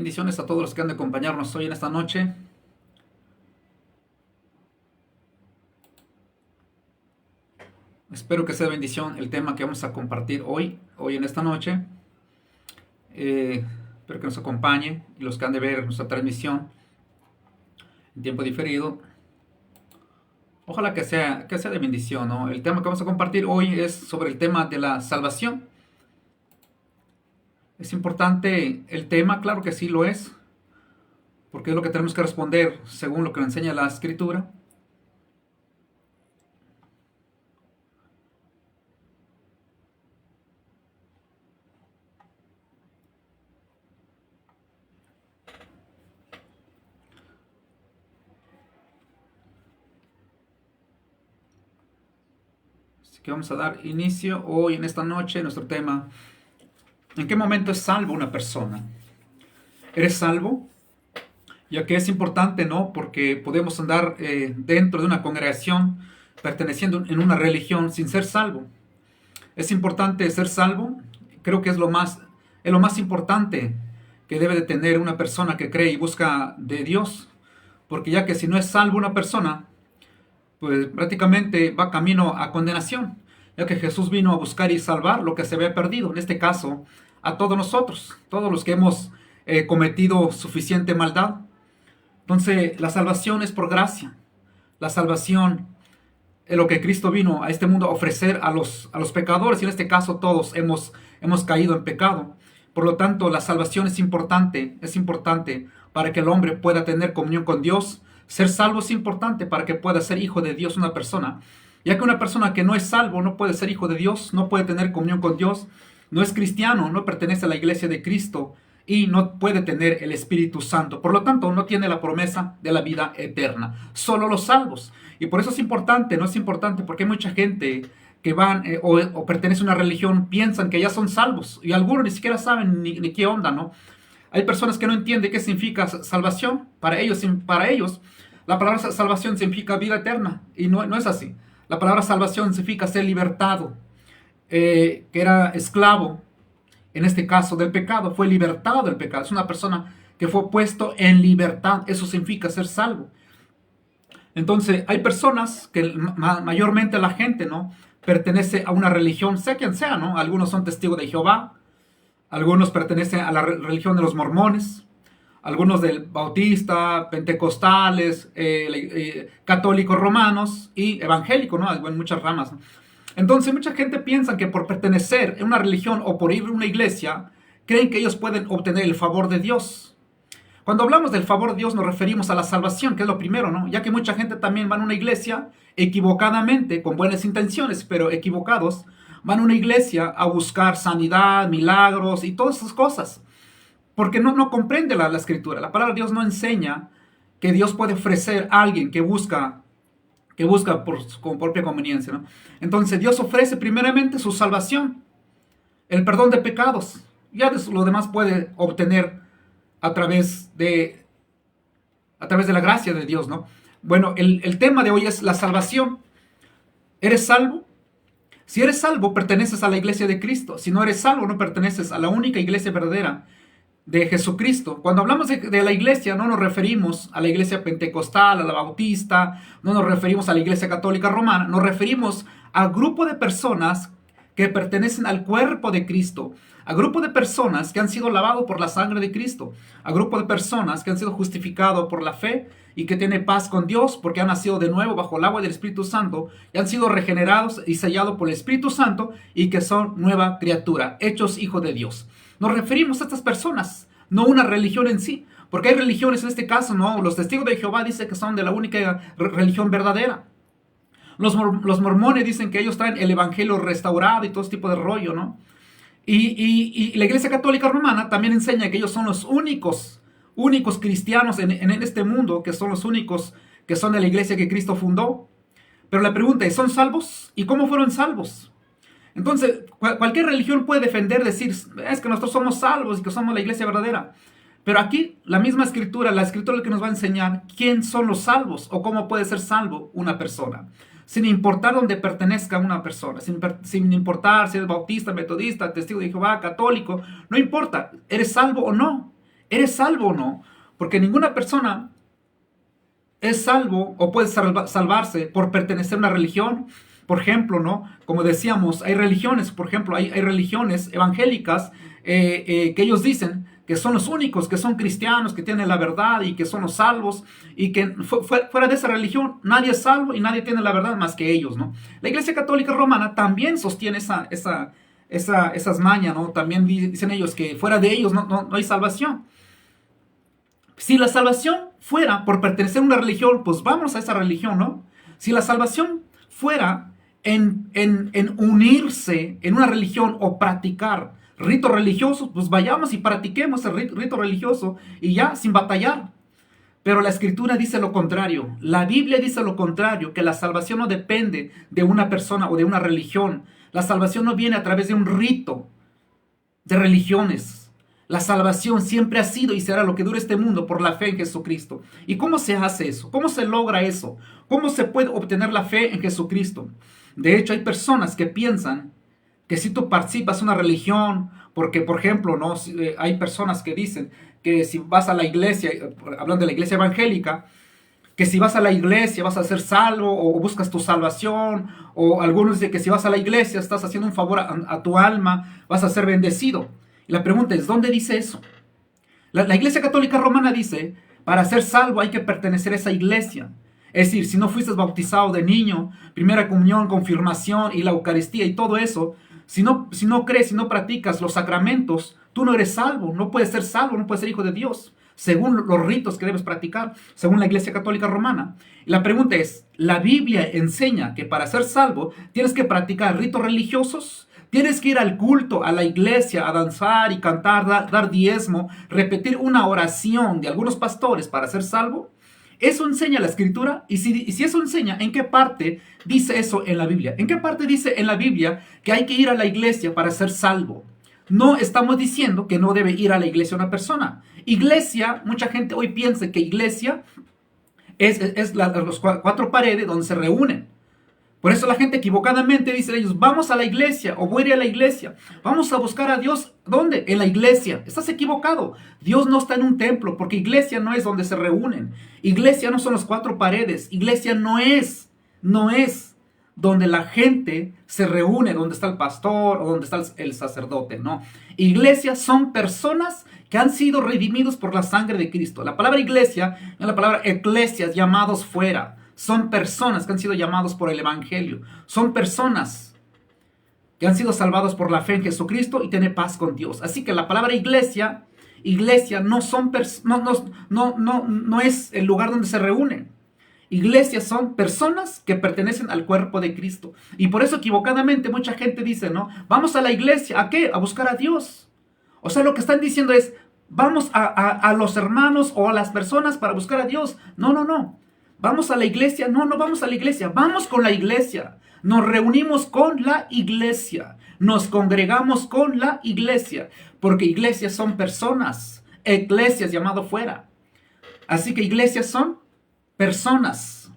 Bendiciones a todos los que han de acompañarnos hoy en esta noche. Espero que sea de bendición el tema que vamos a compartir hoy en esta noche. Espero que nos acompañe y los que han de ver nuestra transmisión en tiempo diferido. Ojalá que sea de bendición, ¿no? El tema que vamos a compartir hoy es sobre el tema de la salvación. ¿Es importante el tema? Claro que sí lo es, porque es lo que tenemos que responder según lo que nos enseña la Escritura. Así que vamos a dar inicio hoy en esta noche a nuestro tema. ¿En qué momento es salvo una persona? ¿Eres salvo? Ya que es importante, ¿no? Porque podemos andar dentro de una congregación, perteneciendo en una religión sin ser salvo. Es importante ser salvo. Creo que es lo más importante que debe de tener una persona que cree y busca de Dios. Porque ya que si no es salvo una persona, pues prácticamente va camino a condenación, ya que Jesús vino a buscar y salvar lo que se había perdido, en este caso, a todos nosotros, todos los que hemos cometido suficiente maldad. Entonces, la salvación es por gracia. La salvación es lo que Cristo vino a este mundo a ofrecer a los pecadores, y en este caso todos hemos caído en pecado. Por lo tanto, la salvación es importante para que el hombre pueda tener comunión con Dios. Ser salvo es importante para que pueda ser hijo de Dios una persona, ya que una persona que no es salvo no puede ser hijo de Dios, no puede tener comunión con Dios, no es cristiano, no pertenece a la iglesia de Cristo y no puede tener el Espíritu Santo. Por lo tanto, no tiene la promesa de la vida eterna. Solo los salvos. Y por eso es importante, no es importante porque hay mucha gente que van o pertenece a una religión, piensan que ya son salvos y algunos ni siquiera saben ni qué onda, ¿no? Hay personas que no entienden qué significa salvación. Para ellos, la palabra salvación significa vida eterna. Y no es así. La palabra salvación significa ser libertado. Que era esclavo, en este caso del pecado, fue libertado del pecado. Es una persona que fue puesto en libertad. Eso significa ser salvo. Entonces, hay personas que mayormente la gente, ¿no?, pertenece a una religión, sea quien sea, ¿no? Algunos son testigos de Jehová, algunos pertenecen a la religión de los mormones, algunos del bautista, pentecostales, católicos romanos y evangélicos, ¿no? Hay muchas ramas, ¿no? Entonces mucha gente piensa que por pertenecer a una religión o por ir a una iglesia, creen que ellos pueden obtener el favor de Dios. Cuando hablamos del favor de Dios nos referimos a la salvación, que es lo primero, ¿no? Ya que mucha gente también va a una iglesia equivocadamente, con buenas intenciones, pero equivocados, van a una iglesia a buscar sanidad, milagros y todas esas cosas. Porque no comprende la Escritura. La palabra de Dios no enseña que Dios puede ofrecer a alguien que busca por su propia conveniencia, ¿no? Entonces Dios ofrece primeramente su salvación, el perdón de pecados. Ya lo demás puede obtener a través de la gracia de Dios, ¿no? Bueno, el tema de hoy es la salvación. ¿Eres salvo? Si eres salvo, perteneces a la iglesia de Cristo. Si no eres salvo, no perteneces a la única iglesia verdadera de Jesucristo. Cuando hablamos de la iglesia, no nos referimos a la iglesia pentecostal, a la bautista, no nos referimos a la iglesia católica romana, nos referimos a grupo de personas que pertenecen al cuerpo de Cristo, a grupo de personas que han sido lavados por la sangre de Cristo, a grupo de personas que han sido justificados por la fe y que tienen paz con Dios porque han nacido de nuevo bajo el agua del Espíritu Santo y han sido regenerados y sellados por el Espíritu Santo y que son nueva criatura, hechos hijos de Dios. Nos referimos a estas personas, no una religión en sí, porque hay religiones en este caso, ¿no? Los testigos de Jehová dicen que son de la única religión verdadera. Los mormones dicen que ellos traen el evangelio restaurado y todo ese tipo de rollo, ¿no? Y la iglesia católica romana también enseña que ellos son los únicos cristianos en este mundo, que son los únicos que son de la iglesia que Cristo fundó. Pero la pregunta es, ¿son salvos? ¿Y cómo fueron salvos? Entonces, cualquier religión puede defender, decir, es que nosotros somos salvos y que somos la iglesia verdadera. Pero aquí, la misma escritura, la escritura es la que nos va a enseñar quién son los salvos o cómo puede ser salvo una persona. Sin importar dónde pertenezca una persona, sin importar si eres bautista, metodista, testigo de Jehová, católico, no importa, ¿eres salvo o no? ¿Eres salvo o no? Porque ninguna persona es salvo o puede salvarse por pertenecer a una religión. Por ejemplo, ¿no? Como decíamos, hay religiones, por ejemplo, hay religiones evangélicas que ellos dicen que son los únicos, que son cristianos, que tienen la verdad y que son los salvos, y que fuera de esa religión nadie es salvo y nadie tiene la verdad más que ellos, ¿no? La Iglesia Católica Romana también sostiene esas mañas, ¿no? También dicen ellos que fuera de ellos no hay salvación. Si la salvación fuera por pertenecer a una religión, pues vamos a esa religión, ¿no? Si la salvación fuera en unirse en una religión o practicar ritos religiosos, pues vayamos y practiquemos el rito religioso y ya, sin batallar. Pero la Escritura dice lo contrario. La Biblia dice lo contrario, que la salvación no depende de una persona o de una religión. La salvación no viene a través de un rito de religiones. La salvación siempre ha sido y será lo que dure este mundo por la fe en Jesucristo. ¿Y cómo se hace eso? ¿Cómo se logra eso? ¿Cómo se puede obtener la fe en Jesucristo? De hecho, hay personas que piensan que si tú participas en una religión, porque por ejemplo, ¿no? Hay personas que dicen que si vas a la iglesia, hablando de la iglesia evangélica, que si vas a la iglesia vas a ser salvo o buscas tu salvación, o algunos dicen que si vas a la iglesia estás haciendo un favor a tu alma, vas a ser bendecido. Y la pregunta es, ¿dónde dice eso? La Iglesia Católica Romana dice, para ser salvo hay que pertenecer a esa iglesia. Es decir, si no fuiste bautizado de niño, primera comunión, confirmación y la Eucaristía y todo eso, si no crees, si no practicas los sacramentos, tú no eres salvo, no puedes ser salvo, no puedes ser hijo de Dios, según los ritos que debes practicar, según la Iglesia Católica Romana. Y la pregunta es, ¿la Biblia enseña que para ser salvo tienes que practicar ritos religiosos? ¿Tienes que ir al culto, a la iglesia, a danzar y cantar, dar diezmo, repetir una oración de algunos pastores para ser salvo? ¿Eso enseña la Escritura? Y si eso enseña, ¿en qué parte dice eso en la Biblia? ¿En qué parte dice en la Biblia que hay que ir a la iglesia para ser salvo? No estamos diciendo que no debe ir a la iglesia una persona. Iglesia, mucha gente hoy piensa que iglesia es los cuatro paredes donde se reúnen. Por eso la gente equivocadamente dice ellos, vamos a la iglesia o voy a ir a la iglesia. Vamos a buscar a Dios, ¿dónde? En la iglesia. Estás equivocado. Dios no está en un templo, porque iglesia no es donde se reúnen. Iglesia no son las cuatro paredes. Iglesia no es donde la gente se reúne, donde está el pastor o donde está el sacerdote, no. Iglesia son personas que han sido redimidos por la sangre de Cristo. La palabra iglesia es la palabra eclesias, llamados fuera. Son personas que han sido llamados por el Evangelio. Son personas que han sido salvados por la fe en Jesucristo y tienen paz con Dios. Así que la palabra iglesia no es el lugar donde se reúnen. Iglesias son personas que pertenecen al cuerpo de Cristo. Y por eso equivocadamente mucha gente dice, ¿no? Vamos a la iglesia, ¿a qué? A buscar a Dios. O sea, lo que están diciendo es, vamos a los hermanos o a las personas para buscar a Dios. No. ¿Vamos a la iglesia? No vamos a la iglesia. Vamos con la iglesia. Nos reunimos con la iglesia. Nos congregamos con la iglesia. Porque iglesias son personas. Eclesias llamado fuera. Así que iglesias son personas.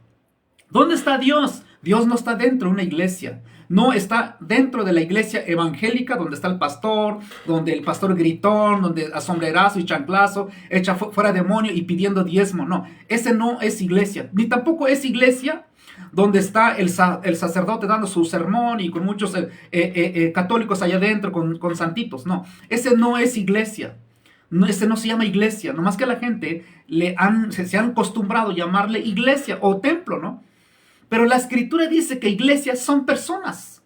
¿Dónde está Dios? Dios no está dentro de una iglesia. No está dentro de la iglesia evangélica donde está el pastor, donde el pastor gritón, donde a sombrerazo y chanclazo echa fuera demonio y pidiendo diezmo. No, ese no es iglesia. Ni tampoco es iglesia donde está el sacerdote dando su sermón y con muchos católicos allá adentro con santitos. No, ese no es iglesia. No, ese no se llama iglesia. Nomás que la gente se han acostumbrado a llamarle iglesia o templo, ¿no? Pero la Escritura dice que iglesias son personas.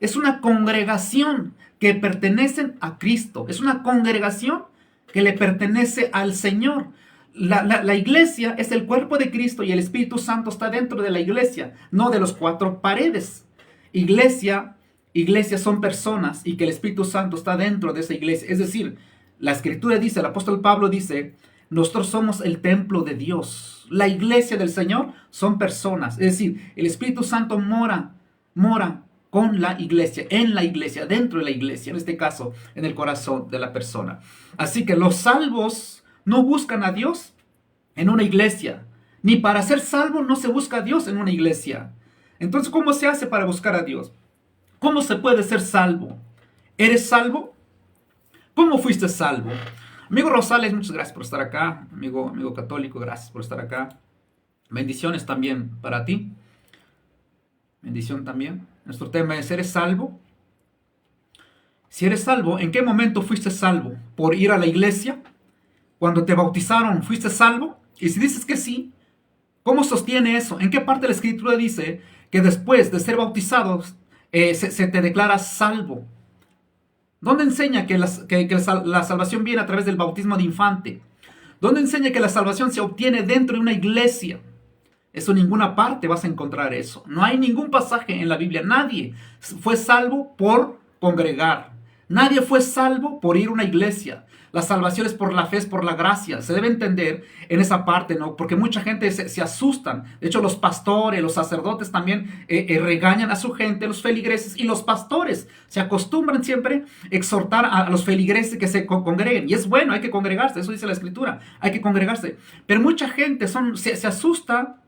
Es una congregación que pertenecen a Cristo. Es una congregación que le pertenece al Señor. La iglesia es el cuerpo de Cristo y el Espíritu Santo está dentro de la iglesia, no de los cuatro paredes. Iglesias son personas y que el Espíritu Santo está dentro de esa iglesia. Es decir, la Escritura dice, el apóstol Pablo dice, nosotros somos el templo de Dios. La iglesia del Señor son personas. Es decir, el Espíritu Santo mora con la iglesia, en la iglesia, dentro de la iglesia, en este caso, en el corazón de la persona. Así que los salvos no buscan a Dios en una iglesia. Ni para ser salvo no se busca a Dios en una iglesia. Entonces, ¿cómo se hace para buscar a Dios? ¿Cómo se puede ser salvo? ¿Eres salvo? ¿Cómo fuiste salvo? Amigo Rosales, muchas gracias por estar acá. Amigo católico, gracias por estar acá. Bendiciones también para ti. Bendición también. Nuestro tema es, ¿eres salvo? Si eres salvo, ¿en qué momento fuiste salvo? ¿Por ir a la iglesia? ¿Cuando te bautizaron, fuiste salvo? Y si dices que sí, ¿cómo sostiene eso? ¿En qué parte de la escritura dice que después de ser bautizados se te declara salvo? ¿Dónde enseña que la salvación viene a través del bautismo de infante? ¿Dónde enseña que la salvación se obtiene dentro de una iglesia? Eso en ninguna parte vas a encontrar eso. No hay ningún pasaje en la Biblia. Nadie fue salvo por congregar. Nadie fue salvo por ir a una iglesia. La salvación es por la fe, es por la gracia. Se debe entender en esa parte, ¿no? Porque mucha gente se asustan. De hecho, los pastores, los sacerdotes también regañan a su gente, los feligreses, y los pastores se acostumbran siempre a exhortar a los feligreses que se congreguen. Y es bueno, hay que congregarse, eso dice la Escritura, hay que congregarse. Pero mucha gente se asusta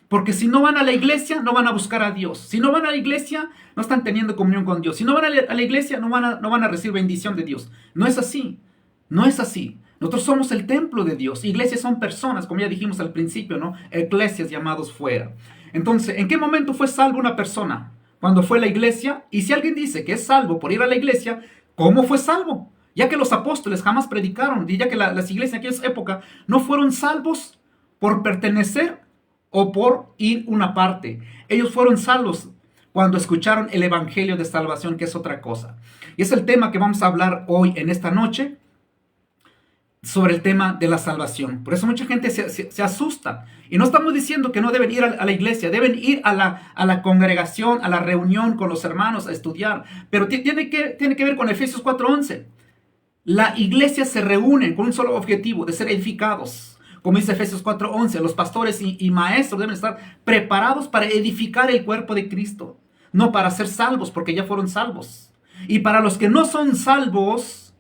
porque si no van a la iglesia, no van a buscar a Dios. Si no van a la iglesia, no están teniendo comunión con Dios. Si no van a la iglesia, no van a recibir bendición de Dios. No es así. No es así. Nosotros somos el templo de Dios. Iglesias son personas, como ya dijimos al principio, ¿no? Eclesias llamados fuera. Entonces, ¿en qué momento fue salvo una persona? Cuando fue a la iglesia. Y si alguien dice que es salvo por ir a la iglesia, ¿cómo fue salvo? Ya que los apóstoles jamás predicaron, y ya que las iglesias en aquella época no fueron salvos por pertenecer o por ir una parte. Ellos fueron salvos cuando escucharon el evangelio de salvación, que es otra cosa. Y es el tema que vamos a hablar hoy en esta noche, sobre el tema de la salvación. Por eso mucha gente se asusta. Y no estamos diciendo que no deben ir a la iglesia, deben ir a la congregación, a la reunión con los hermanos, a estudiar. Pero tiene que ver con Efesios 4:11. La iglesia se reúne con un solo objetivo, de ser edificados. Como dice Efesios 4:11, los pastores y maestros deben estar preparados para edificar el cuerpo de Cristo, no para ser salvos, porque ya fueron salvos. Y para los que no son salvos,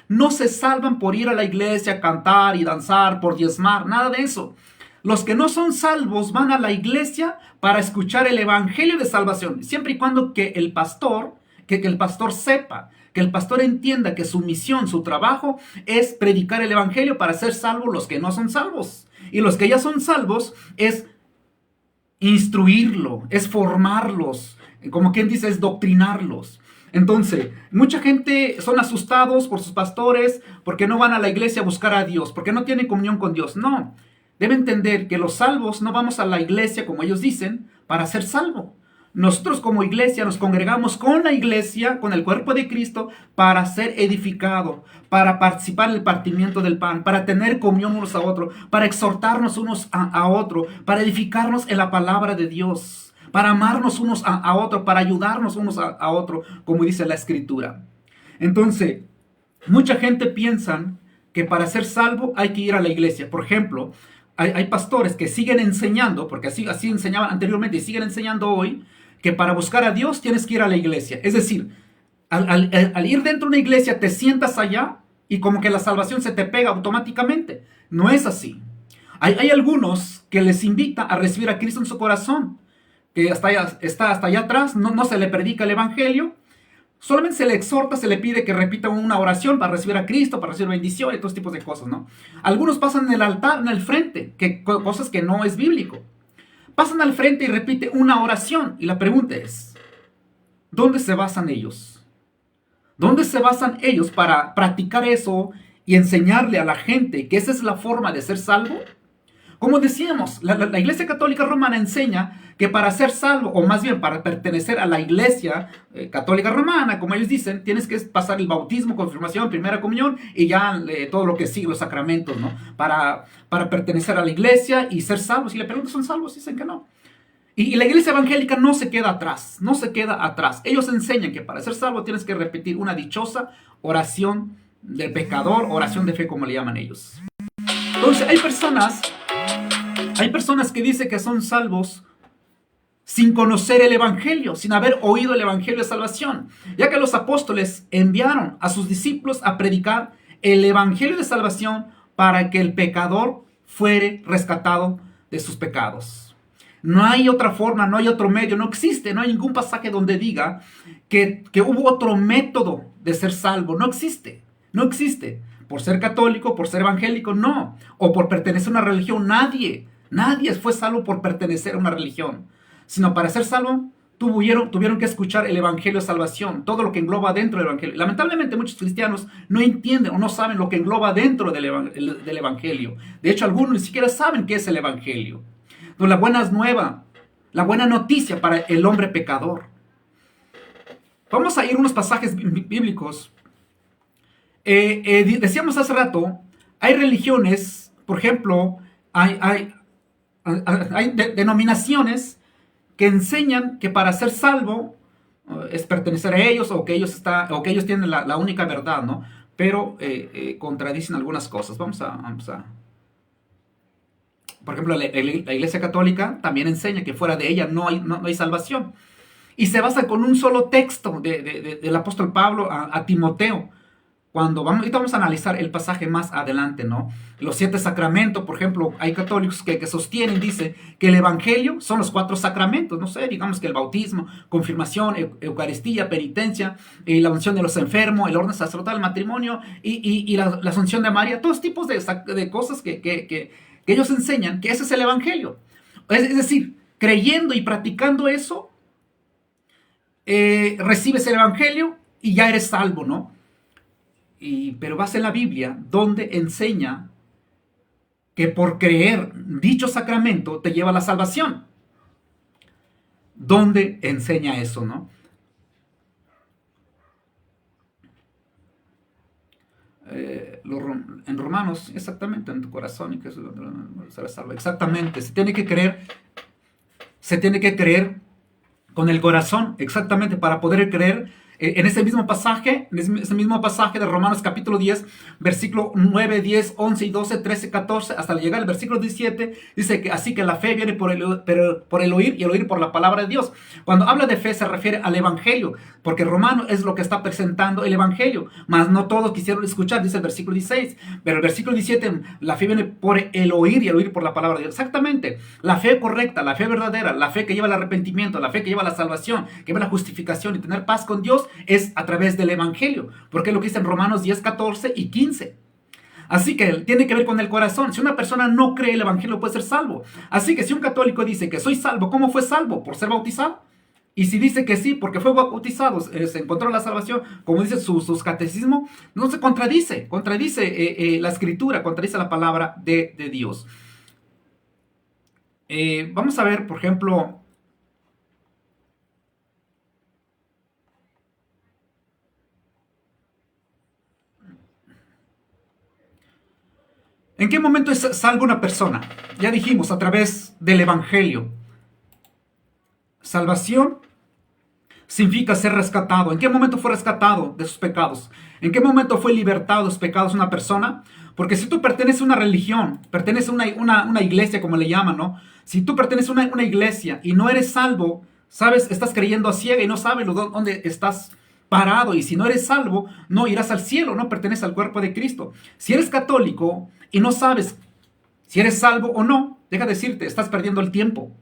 no se salvan por ir a la iglesia, cantar y danzar, por diezmar, nada de eso. Los que no son salvos van a la iglesia para escuchar el evangelio de salvación, siempre y cuando que el pastor sepa, que el pastor entienda que su misión, su trabajo es predicar el evangelio para ser salvos los que no son salvos. Y los que ya son salvos es instruirlo, es formarlos, como quien dice, es doctrinarlos. Entonces, mucha gente son asustados por sus pastores porque no van a la iglesia a buscar a Dios, porque no tienen comunión con Dios. No, debe entender que los salvos no vamos a la iglesia, como ellos dicen, para ser salvos. Nosotros como iglesia nos congregamos con la iglesia, con el cuerpo de Cristo, para ser edificado, para participar en el partimiento del pan, para tener comunión unos a otros, para exhortarnos unos a otros, para edificarnos en la palabra de Dios, para amarnos unos a otros, para ayudarnos unos a otros, como dice la Escritura. Entonces, mucha gente piensa que para ser salvo hay que ir a la iglesia. Por ejemplo, hay pastores que siguen enseñando, porque así enseñaban anteriormente y siguen enseñando hoy, que para buscar a Dios tienes que ir a la iglesia. Es decir, al ir dentro de una iglesia te sientas allá y como que la salvación se te pega automáticamente. No es así. Hay algunos que les invita a recibir a Cristo en su corazón, que está hasta allá atrás, no se le predica el evangelio, solamente se le exhorta, se le pide que repita una oración para recibir a Cristo, para recibir bendición y todos tipos de cosas, ¿no? Algunos pasan en el altar, en el frente, cosas que no es bíblico. Pasan al frente y repite una oración. Y la pregunta es, ¿dónde se basan ellos? ¿Dónde se basan ellos para practicar eso y enseñarle a la gente que esa es la forma de ser salvo? Como decíamos, la Iglesia Católica Romana enseña que para ser salvo, o más bien para pertenecer a la Iglesia Católica Romana, como ellos dicen, tienes que pasar el bautismo, confirmación, primera comunión y ya todo lo que sigue, los sacramentos, ¿no? Para pertenecer a la Iglesia y ser salvos. Y le preguntan, ¿son salvos? Dicen que no. Y la Iglesia Evangélica no se queda atrás, no se queda atrás. Ellos enseñan que para ser salvo tienes que repetir una dichosa oración del pecador, oración de fe, como le llaman ellos. Entonces, hay personas que dicen que son salvos sin conocer el evangelio, sin haber oído el evangelio de salvación, ya que los apóstoles enviaron a sus discípulos a predicar el evangelio de salvación para que el pecador fuere rescatado de sus pecados. No hay otra forma, no hay otro medio, no existe, no hay ningún pasaje donde diga que hubo otro método de ser salvo, no existe. No existe. Por ser católico, por ser evangélico, no. O por pertenecer a una religión, nadie fue salvo por pertenecer a una religión. Sino para ser salvo, tuvieron que escuchar el evangelio de salvación, todo lo que engloba dentro del evangelio. Lamentablemente muchos cristianos no entienden o no saben lo que engloba dentro del evangelio. De hecho, algunos ni siquiera saben qué es el evangelio. Entonces, la buena nueva, la buena noticia para el hombre pecador. Vamos a ir a unos pasajes bíblicos. Decíamos hace rato, hay religiones, por ejemplo, hay denominaciones que enseñan que para ser salvo es pertenecer a ellos o que ellos tienen la única verdad, ¿no? Pero contradicen algunas cosas. Vamos a por ejemplo, la Iglesia Católica también enseña que fuera de ella no hay salvación. Y se basa con un solo texto del apóstol Pablo a Timoteo. Ahorita vamos a analizar el pasaje más adelante, ¿no? Los 7 sacramentos, por ejemplo, hay católicos que sostienen, dice, que el evangelio son los 4 sacramentos, no sé, digamos que el bautismo, confirmación, eucaristía, penitencia, la unción de los enfermos, el orden sacerdotal, el matrimonio y la asunción de María, todos tipos de cosas que ellos enseñan que ese es el evangelio. Es decir, creyendo y practicando eso, recibes el evangelio y ya eres salvo, ¿no? Pero vas en la Biblia donde enseña que por creer dicho sacramento te lleva a la salvación. ¿Dónde enseña eso, no? En Romanos, exactamente, en tu corazón y que será salvo. Exactamente, se tiene que creer con el corazón, exactamente, para poder creer. En ese mismo pasaje de Romanos capítulo 10, versículo 9, 10, 11 y 12, 13, 14, hasta llegar al versículo 17, dice que así que la fe viene por el oír y el oír por la palabra de Dios. Cuando habla de fe se refiere al evangelio, porque Romano es lo que está presentando el evangelio, mas no todos quisieron escuchar, dice el versículo 16, pero el versículo 17, la fe viene por el oír y el oír por la palabra de Dios. Exactamente, la fe correcta, la fe verdadera, la fe que lleva al arrepentimiento, la fe que lleva a la salvación, que lleva a la justificación y tener paz con Dios, es a través del evangelio, porque es lo que dice en Romanos 10, 14 y 15. Así que tiene que ver con el corazón. Si una persona no cree el evangelio, puede ser salvo. Así que si un católico dice que soy salvo, ¿cómo fue salvo? ¿Por ser bautizado? Y si dice que sí, porque fue bautizado, se encontró la salvación, como dice sus catecismos, no se contradice la escritura, contradice la palabra de Dios. Vamos a ver, por ejemplo, ¿en qué momento es salvo una persona? Ya dijimos, a través del evangelio. Salvación significa ser rescatado. ¿En qué momento fue rescatado de sus pecados? ¿En qué momento fue libertado de sus pecados una persona? Porque si tú perteneces a una religión, perteneces a una iglesia, como le llaman, ¿no? Si tú perteneces a una iglesia y no eres salvo, ¿sabes? Estás creyendo a ciega y no sabes dónde estás parado. Y si no eres salvo, no irás al cielo, no perteneces al cuerpo de Cristo. Si eres católico y no sabes si eres salvo o no, deja decirte, estás perdiendo el tiempo.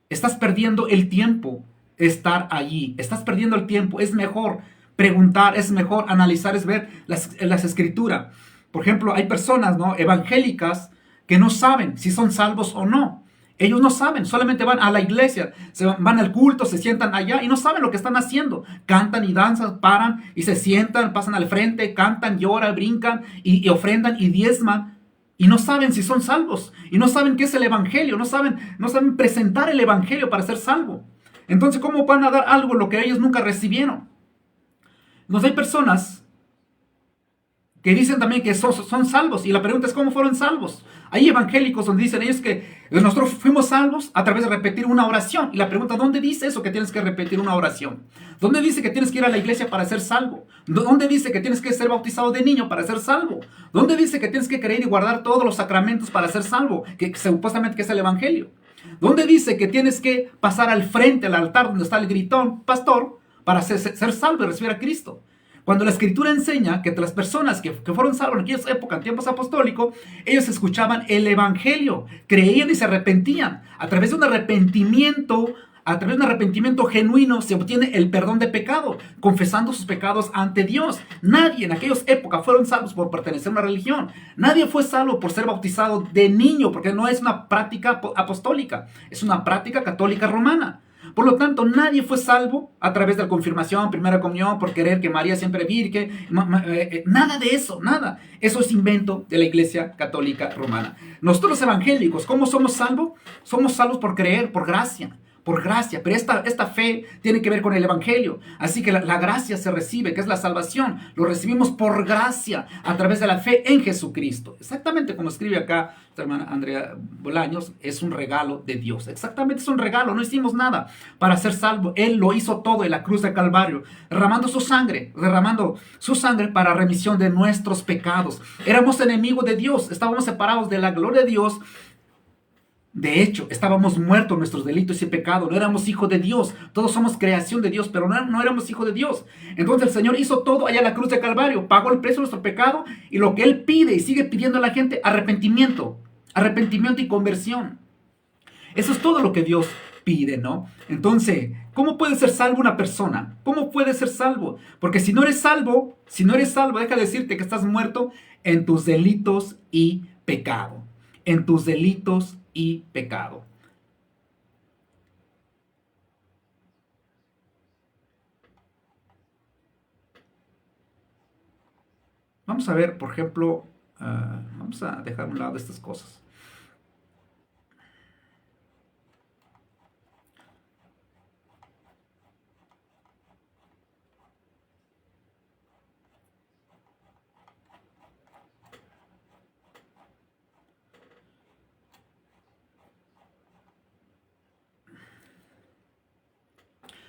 Estás perdiendo el tiempo estar allí. Estás perdiendo el tiempo. Es mejor preguntar, es mejor analizar, es ver las escrituras. Por ejemplo, hay personas, ¿no?, evangélicas que no saben si son salvos o no. Ellos no saben, solamente van a la iglesia, van al culto, se sientan allá y no saben lo que están haciendo. Cantan y danzan, paran y se sientan, pasan al frente, cantan, lloran, brincan y ofrendan y diezman. Y no saben si son salvos. Y no saben qué es el evangelio. No saben presentar el evangelio para ser salvo. Entonces, ¿cómo van a dar algo lo que ellos nunca recibieron? Entonces hay personas que dicen también que son salvos. Y la pregunta es, ¿cómo fueron salvos? Hay evangélicos donde dicen ellos que nosotros fuimos salvos a través de repetir una oración. Y la pregunta, ¿dónde dice eso que tienes que repetir una oración? ¿Dónde dice que tienes que ir a la iglesia para ser salvo? ¿Dónde dice que tienes que ser bautizado de niño para ser salvo? ¿Dónde dice que tienes que creer y guardar todos los sacramentos para ser salvo? Que supuestamente que es el evangelio. ¿Dónde dice que tienes que pasar al frente, al altar donde está el gritón pastor para ser salvo y recibir a Cristo? Cuando la escritura enseña que las personas que fueron salvos en aquellas épocas, en tiempos apostólicos, ellos escuchaban el evangelio, creían y se arrepentían. A través de un arrepentimiento A través de un arrepentimiento genuino se obtiene el perdón de pecado, confesando sus pecados ante Dios. Nadie en aquellas épocas fueron salvos por pertenecer a una religión. Nadie fue salvo por ser bautizado de niño, porque no es una práctica apostólica, es una práctica católica romana. Por lo tanto, nadie fue salvo a través de la confirmación, primera comunión, por querer que María siempre virgen. Nada de eso, nada. Eso es invento de la Iglesia Católica Romana. Nosotros los evangélicos, ¿cómo somos salvos? Somos salvos por creer, por gracia. Por gracia, pero esta fe tiene que ver con el Evangelio. Así que la gracia se recibe, que es la salvación. Lo recibimos por gracia, a través de la fe en Jesucristo. Exactamente como escribe acá esta hermana Andrea Bolaños, es un regalo de Dios. Exactamente, es un regalo, no hicimos nada para ser salvos. Él lo hizo todo en la cruz de Calvario, derramando su sangre para remisión de nuestros pecados. Éramos enemigos de Dios, estábamos separados de la gloria de Dios. De hecho, estábamos muertos en nuestros delitos y pecados, no éramos hijos de Dios, todos somos creación de Dios, pero no éramos hijos de Dios. Entonces el Señor hizo todo allá en la cruz de Calvario, pagó el precio de nuestro pecado, y lo que Él pide y sigue pidiendo a la gente, arrepentimiento y conversión. Eso es todo lo que Dios pide, ¿no? Entonces, ¿cómo puede ser salvo una persona? ¿Cómo puede ser salvo? Porque si no eres salvo, deja de decirte que estás muerto en tus delitos y pecado. En tus delitos y pecado. Vamos a ver, por ejemplo, vamos a dejar a un lado estas cosas.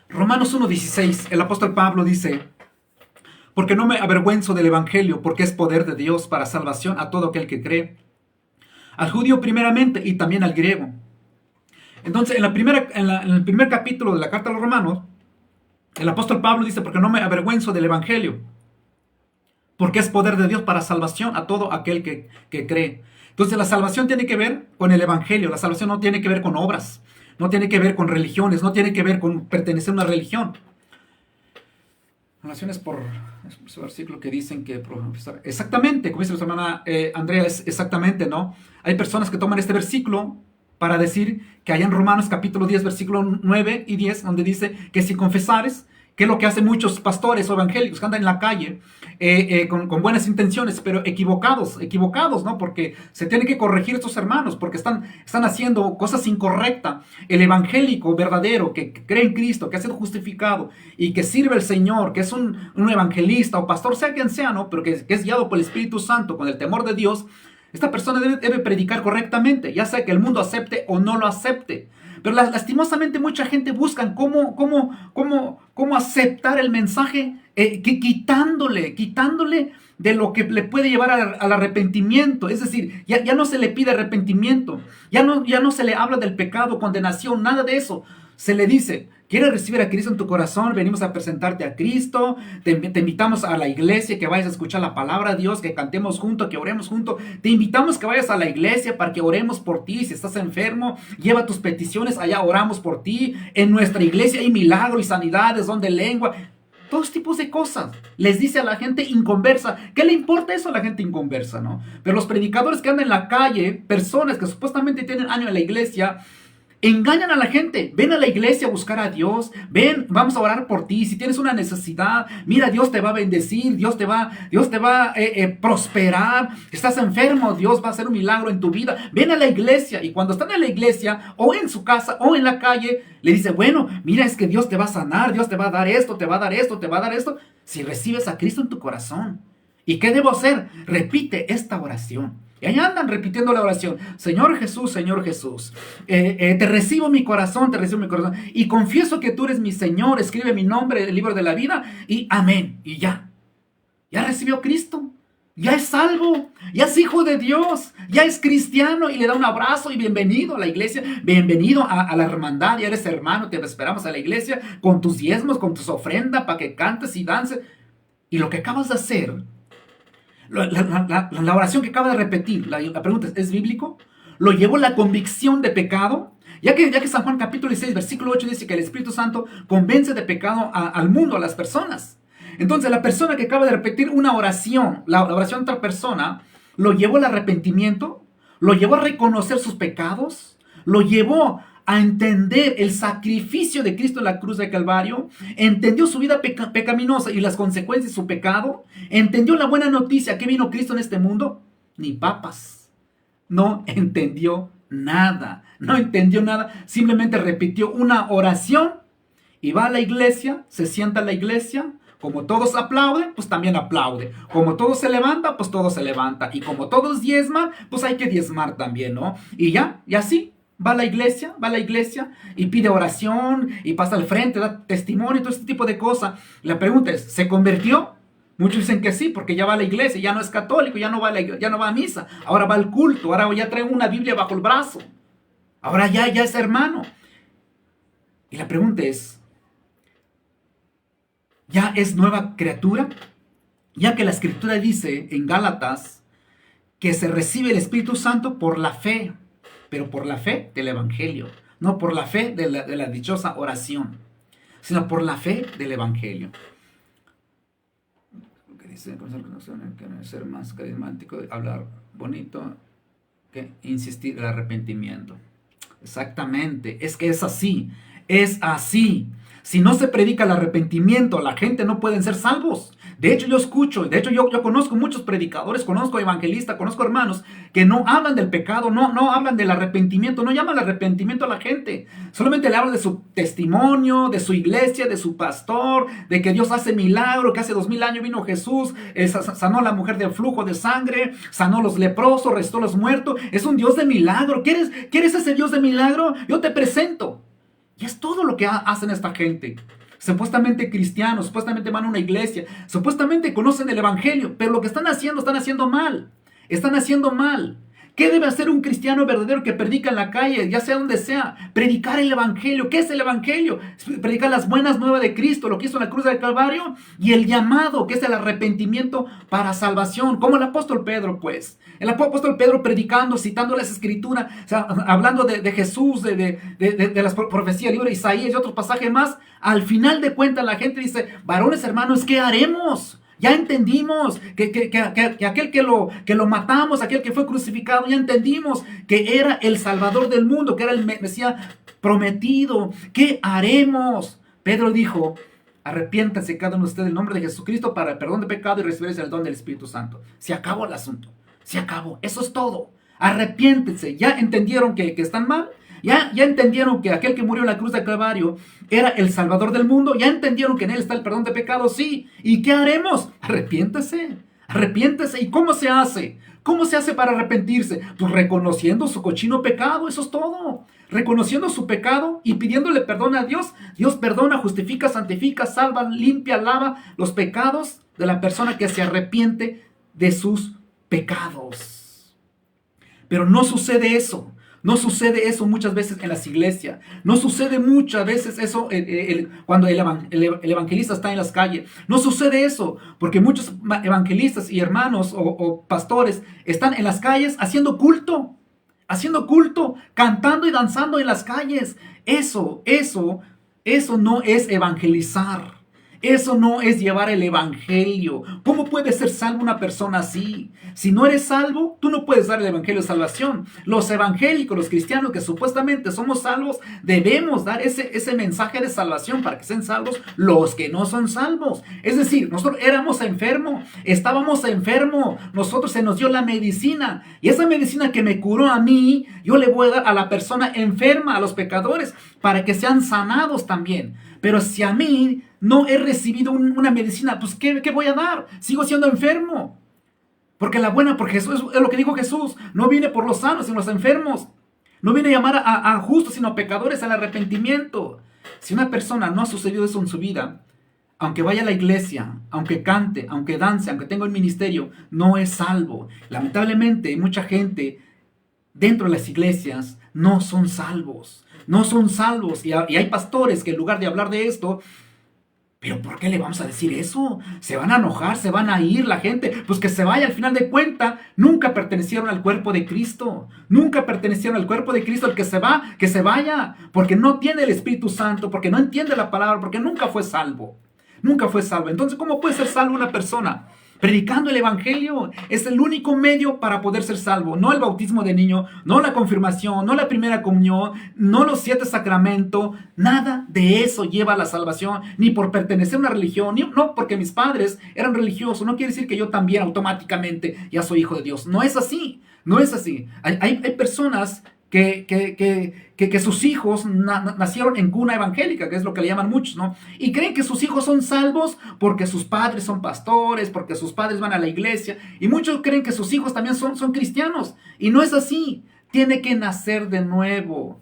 Romanos 1:16, el apóstol Pablo dice: porque no me avergüenzo del evangelio, porque es poder de Dios para salvación a todo aquel que cree, al judío primeramente y también al griego. Entonces, en el primer capítulo de la carta a los Romanos, el apóstol Pablo dice: porque no me avergüenzo del evangelio, porque es poder de Dios para salvación a todo aquel que cree. Entonces, la salvación tiene que ver con el evangelio. La salvación no tiene que ver con obras, no tiene que ver con religiones, no tiene que ver con pertenecer a una religión. Relaciones por ese versículo que dicen que exactamente, como dice nuestra hermana Andrea, es exactamente, ¿no? Hay personas que toman este versículo para decir que hay en Romanos capítulo 10, versículo 9 y 10, donde dice que si confesares, que es lo que hacen muchos pastores o evangélicos que andan en la calle con buenas intenciones, pero equivocados, ¿no? Porque se tienen que corregir estos hermanos, porque están haciendo cosas incorrectas. El evangélico verdadero que cree en Cristo, que ha sido justificado y que sirve al Señor, que es un evangelista o pastor, sea quien sea, ¿no? Pero que es guiado por el Espíritu Santo con el temor de Dios. Esta persona debe predicar correctamente, ya sea que el mundo acepte o no lo acepte. Pero lastimosamente mucha gente busca cómo aceptar el mensaje, quitándole de lo que le puede llevar al arrepentimiento. Es decir, ya no se le pide arrepentimiento, ya no se le habla del pecado, condenación, nada de eso. Se le dice: ¿quieres recibir a Cristo en tu corazón? Venimos a presentarte a Cristo. Te invitamos a la iglesia, que vayas a escuchar la palabra de Dios, que cantemos juntos, que oremos juntos. Te invitamos que vayas a la iglesia para que oremos por ti. Si estás enfermo, lleva tus peticiones, allá oramos por ti. En nuestra iglesia hay milagros y sanidades, don de lengua. Todos tipos de cosas. Les dice a la gente inconversa. ¿Qué le importa eso a la gente inconversa, no? Pero los predicadores que andan en la calle, personas que supuestamente tienen años en la iglesia, engañan a la gente. Ven a la iglesia a buscar a Dios. Ven, vamos a orar por ti. Si tienes una necesidad, mira, Dios te va a bendecir. Dios te va a prosperar. Estás enfermo, Dios va a hacer un milagro en tu vida. Ven a la iglesia. Y cuando están en la iglesia, o en su casa, o en la calle, le dice: bueno, mira, es que Dios te va a sanar. Dios te va a dar esto, te va a dar esto, te va a dar esto. Si recibes a Cristo en tu corazón. ¿Y qué debo hacer? Repite esta oración. Y ahí andan repitiendo la oración: Señor Jesús, te recibo mi corazón, y confieso que tú eres mi Señor. Escribe mi nombre en el libro de la vida, y amén. Y ya recibió Cristo, ya es salvo, ya es hijo de Dios, ya es cristiano, y le da un abrazo y bienvenido a la iglesia, bienvenido a la hermandad. Ya eres hermano, te esperamos a la iglesia con tus diezmos, con tus ofrendas, para que cantes y dances. Y lo que acabas de hacer, la oración que acaba de repetir, la pregunta ¿es bíblico? ¿Lo llevó la convicción de pecado? Ya que San Juan capítulo 16, versículo 8 dice que el Espíritu Santo convence de pecado al mundo, a las personas. Entonces la persona que acaba de repetir una oración, la oración de otra persona, lo llevó al arrepentimiento, lo llevó a reconocer sus pecados, lo llevó a entender el sacrificio de Cristo en la cruz de Calvario, entendió su vida pecaminosa y las consecuencias de su pecado, entendió la buena noticia que vino Cristo en este mundo. Ni papas, no entendió nada, simplemente repitió una oración y va a la iglesia, se sienta en la iglesia. Como todos aplauden, pues también aplaude. Como todos se levanta, pues todos se levanta. Y como todos diezman, pues hay que diezmar también, ¿no? Y así, va a la iglesia y pide oración y pasa al frente, da testimonio y todo este tipo de cosas. La pregunta es, ¿se convirtió? Muchos dicen que sí, porque ya va a la iglesia, ya no es católico, ya no va a misa. Ahora va al culto, ahora ya trae una Biblia bajo el brazo. Ahora ya es hermano. Y la pregunta es, ¿ya es nueva criatura? Ya que la Escritura dice en Gálatas que se recibe el Espíritu Santo por la fe, pero por la fe del Evangelio, no por la fe de la dichosa oración, sino por la fe del Evangelio. Lo que dice, que ser más carismático, hablar bonito, que insistir el arrepentimiento. Exactamente, es que es así. Si no se predica el arrepentimiento, la gente no puede ser salvos. De hecho, yo conozco muchos predicadores, conozco evangelistas, conozco hermanos que no hablan del pecado, no hablan del arrepentimiento, no llaman al arrepentimiento a la gente. Solamente le hablan de su testimonio, de su iglesia, de su pastor, de que Dios hace milagro, que hace 2000 años vino Jesús, sanó a la mujer del flujo de sangre, sanó a los leprosos, restó a los muertos. Es un Dios de milagro. ¿Quieres ese Dios de milagro? Yo te presento. Y es todo lo que hacen esta gente. Supuestamente cristianos, supuestamente van a una iglesia, supuestamente conocen el evangelio, pero lo que están haciendo mal. Están haciendo mal. ¿Qué debe hacer un cristiano verdadero que predica en la calle, ya sea donde sea? Predicar el evangelio. ¿Qué es el evangelio? Predicar las buenas nuevas de Cristo, lo que hizo en la cruz del Calvario, y el llamado, que es el arrepentimiento para salvación. Como el apóstol Pedro, pues. El apóstol Pedro predicando, citando las escrituras, o sea, hablando de Jesús, de las profecías, el libro de Isaías y otros pasajes más. Al final de cuentas la gente dice, varones hermanos, ¿qué haremos? Ya entendimos que aquel que lo matamos, aquel que fue crucificado, ya entendimos que era el Salvador del mundo, que era el Mesías prometido. ¿Qué haremos? Pedro dijo, arrepiéntanse cada uno de ustedes en el nombre de Jesucristo para el perdón de pecado y recibiréis el don del Espíritu Santo. Se acabó el asunto, se acabó, eso es todo. Arrepiéntense, ya entendieron que están mal. Ya entendieron que aquel que murió en la cruz de Calvario era el Salvador del mundo. Ya entendieron que en él está el perdón de pecados. Sí. ¿Y qué haremos? Arrepiéntese. ¿Y cómo se hace? ¿Cómo se hace para arrepentirse? Pues reconociendo su cochino pecado. Eso es todo. Reconociendo su pecado y pidiéndole perdón a Dios. Dios perdona, justifica, santifica, salva, limpia, lava los pecados de la persona que se arrepiente de sus pecados. Pero no sucede eso. No sucede eso muchas veces en las iglesias. No sucede muchas veces eso cuando el evangelista está en las calles. No sucede eso porque muchos evangelistas y hermanos o pastores están en las calles haciendo culto, cantando y danzando en las calles. Eso no es evangelizar. Eso no es llevar el evangelio. ¿Cómo puede ser salvo una persona así? Si no eres salvo, tú no puedes dar el evangelio de salvación. Los evangélicos, los cristianos que supuestamente somos salvos, debemos dar ese mensaje de salvación para que sean salvos los que no son salvos. Es decir, nosotros estábamos enfermos, nosotros se nos dio la medicina, y esa medicina que me curó a mí, yo le voy a dar a la persona enferma, a los pecadores, para que sean sanados también. Pero si a mí no he recibido una medicina, pues ¿qué voy a dar? Sigo siendo enfermo. Porque por Jesús, es lo que dijo Jesús, no viene por los sanos, sino los enfermos. No viene a llamar a justos, sino a pecadores al arrepentimiento. Si una persona no ha sucedido eso en su vida, aunque vaya a la iglesia, aunque cante, aunque dance, aunque tenga un ministerio, no es salvo. Lamentablemente, mucha gente dentro de las iglesias no son salvos. No son salvos. Y hay pastores que en lugar de hablar de esto, ¿Pero por qué le vamos a decir eso? Se van a enojar, se van a ir la gente. Pues que se vaya, al final de cuentas. Nunca pertenecieron al cuerpo de Cristo. Nunca pertenecieron al cuerpo de Cristo. El que se va, que se vaya. Porque no tiene el Espíritu Santo, porque no entiende la palabra, porque nunca fue salvo. Nunca fue salvo. Entonces, ¿cómo puede ser salvo una persona? Predicando el Evangelio es el único medio para poder ser salvo. No el bautismo de niño, no la confirmación, no la primera comunión, no los 7 sacramentos. Nada de eso lleva a la salvación, ni por pertenecer a una religión, ni no porque mis padres eran religiosos. No quiere decir que yo también automáticamente ya soy hijo de Dios. No es así, no es así. Hay personas que sus hijos nacieron en cuna evangélica, que es lo que le llaman muchos, ¿no? Y creen que sus hijos son salvos porque sus padres son pastores, porque sus padres van a la iglesia, y muchos creen que sus hijos también son cristianos, y no es así. Tiene que nacer de nuevo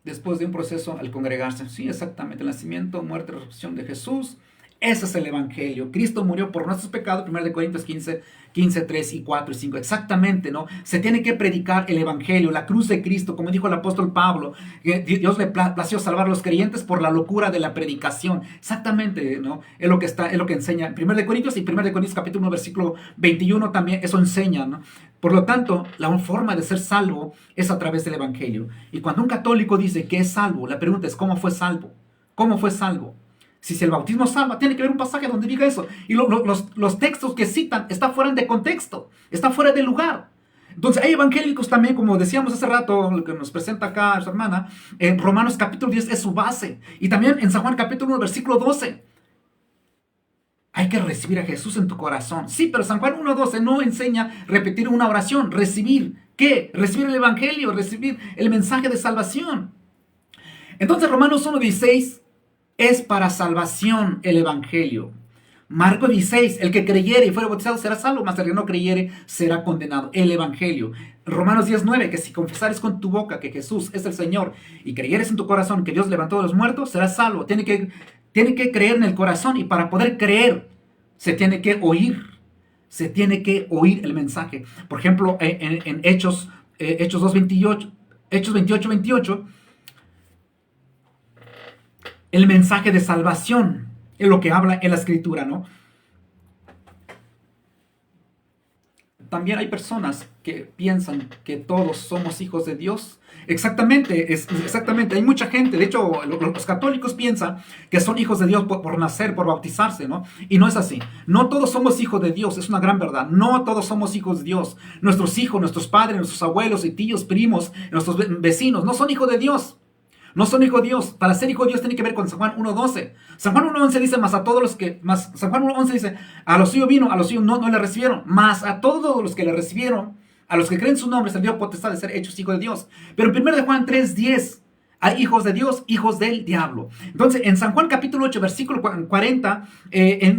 después de un proceso al congregarse. Sí, exactamente, el nacimiento, muerte, resurrección de Jesús. Ese es el Evangelio. Cristo murió por nuestros pecados, 1 Corintios 15, 3 y 4 y 5. Exactamente, ¿no? Se tiene que predicar el Evangelio, la cruz de Cristo, como dijo el apóstol Pablo. Dios le plació salvar a los creyentes por la locura de la predicación. Exactamente, ¿no? Es lo que enseña 1 Corintios y 1 Corintios capítulo 1, versículo 21 también, eso enseña, ¿no? Por lo tanto, la forma de ser salvo es a través del Evangelio. Y cuando un católico dice que es salvo, la pregunta es, ¿cómo fue salvo? ¿Cómo fue salvo? Si el bautismo salva, tiene que haber un pasaje donde diga eso. Y los textos que citan están fuera de contexto, están fuera de lugar. Entonces hay evangélicos también, como decíamos hace rato, lo que nos presenta acá su hermana, en Romanos capítulo 10 es su base. Y también en San Juan capítulo 1, versículo 12. Hay que recibir a Jesús en tu corazón. Sí, pero San Juan 1:12 no enseña repetir una oración. ¿Recibir qué? Recibir el evangelio, recibir el mensaje de salvación. Entonces Romanos 1:16 es para salvación el evangelio. Marcos 16, el que creyere y fuere bautizado será salvo, mas el que no creyere será condenado. El evangelio. Romanos 10:9, que si confesares con tu boca que Jesús es el Señor y creyeres en tu corazón que Dios levantó de los muertos, serás salvo. Tiene que creer en el corazón, y para poder creer se tiene que oír. Se tiene que oír el mensaje. Por ejemplo, en Hechos 2:28, Hechos 28:28, el mensaje de salvación es lo que habla en la escritura, ¿no? También hay personas que piensan que todos somos hijos de Dios. Exactamente, exactamente. Hay mucha gente, de hecho, los católicos piensan que son hijos de Dios por nacer, por bautizarse, ¿no? Y no es así. No todos somos hijos de Dios, es una gran verdad. No todos somos hijos de Dios. Nuestros hijos, nuestros padres, nuestros abuelos y tíos, primos, nuestros vecinos, no son hijos de Dios. No son hijos de Dios. Para ser hijo de Dios tiene que ver con San Juan 1:12. San Juan 1:11 dice, San Juan 1:11 dice, a los suyos vino, a los suyos no le recibieron, mas a todos los que le recibieron, a los que creen su nombre, se les dio potestad de ser hechos hijos de Dios. Pero en 1 de Juan 3:10, hay hijos de Dios, hijos del diablo. Entonces, en San Juan capítulo 8, versículo 40,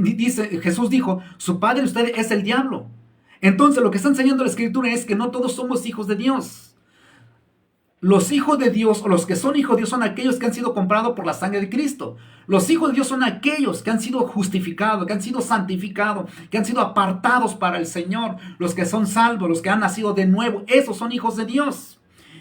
dice, Jesús dijo, su padre de ustedes es el diablo. Entonces, lo que está enseñando la escritura es que no todos somos hijos de Dios. Los hijos de Dios, o los que son hijos de Dios, son aquellos que han sido comprados por la sangre de Cristo. Los hijos de Dios son aquellos que han sido justificados, que han sido santificados, que han sido apartados para el Señor. Los que son salvos, los que han nacido de nuevo, esos son hijos de Dios.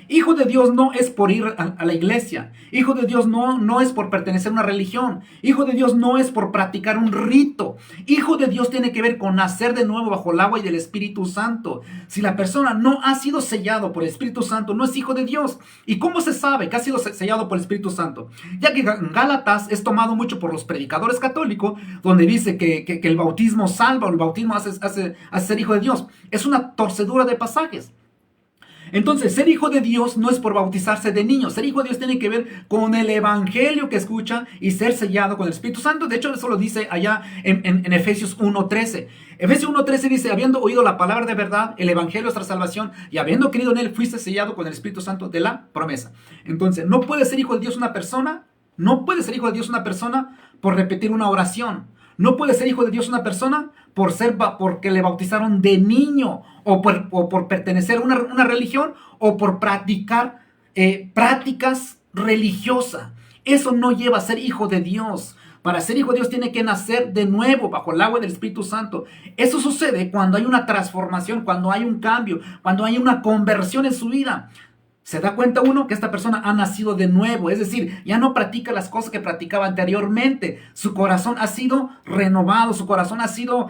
Hijo de Dios no es por ir a la iglesia. Hijo de Dios no es por pertenecer a una religión. Hijo de Dios no es por practicar un rito. Hijo de Dios tiene que ver con nacer de nuevo bajo el agua y del Espíritu Santo. Si la persona no ha sido sellado por el Espíritu Santo, no es hijo de Dios. ¿Y cómo se sabe que ha sido sellado por el Espíritu Santo? Ya que en Gálatas es tomado mucho por los predicadores católicos, donde dice que el bautismo salva, o el bautismo hace ser hijo de Dios. Es una torcedura de pasajes. Entonces, ser hijo de Dios no es por bautizarse de niño. Ser hijo de Dios tiene que ver con el evangelio que escucha y ser sellado con el Espíritu Santo. De hecho, eso lo dice allá en Efesios 1:13. Efesios 1:13 dice, habiendo oído la palabra de verdad, el evangelio de nuestra salvación, y habiendo creído en él, fuiste sellado con el Espíritu Santo de la promesa. Entonces, no puede ser hijo de Dios una persona, por repetir una oración. No puede ser hijo de Dios una persona porque le bautizaron de niño, o por pertenecer a una religión, o por practicar prácticas religiosas. Eso no lleva a ser hijo de Dios. Para ser hijo de Dios tiene que nacer de nuevo bajo el agua del Espíritu Santo. Eso sucede cuando hay una transformación, cuando hay un cambio, cuando hay una conversión en su vida. Se da cuenta uno que esta persona ha nacido de nuevo, es decir, ya no practica las cosas que practicaba anteriormente. Su corazón ha sido renovado, su corazón ha sido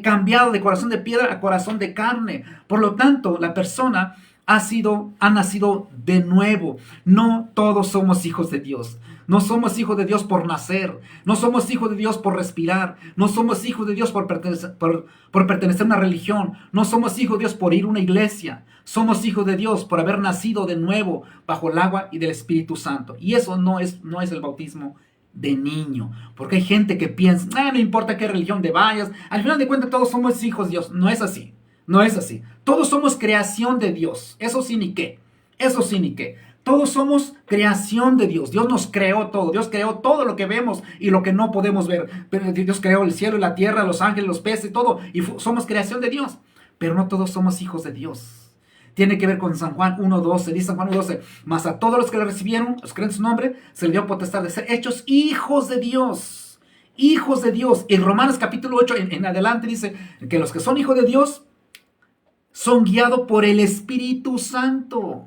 cambiado de corazón de piedra a corazón de carne. Por lo tanto, la persona ha nacido de nuevo. No todos somos hijos de Dios. No somos hijos de Dios por nacer. No somos hijos de Dios por respirar. No somos hijos de Dios por pertenecer a una religión. No somos hijos de Dios por ir a una iglesia. Somos hijos de Dios por haber nacido de nuevo bajo el agua y del Espíritu Santo. Y eso no es el bautismo de niño. Porque hay gente que piensa, no importa qué religión te vayas. Al final de cuentas todos somos hijos de Dios. No es así. No es así. Todos somos creación de Dios. Eso sí ni qué. Eso sí ni qué. Todos somos creación de Dios. Dios nos creó todo. Dios creó todo lo que vemos y lo que no podemos ver. Pero Dios creó el cielo y la tierra, los ángeles, los peces, todo. Y somos creación de Dios. Pero no todos somos hijos de Dios. Tiene que ver con San Juan 1:12. Dice San Juan 1:12. Mas a todos los que le recibieron, los creen en su nombre, se les dio potestad de ser hechos hijos de Dios. Hijos de Dios. En Romanos capítulo 8 en adelante dice que los que son hijos de Dios son guiados por el Espíritu Santo.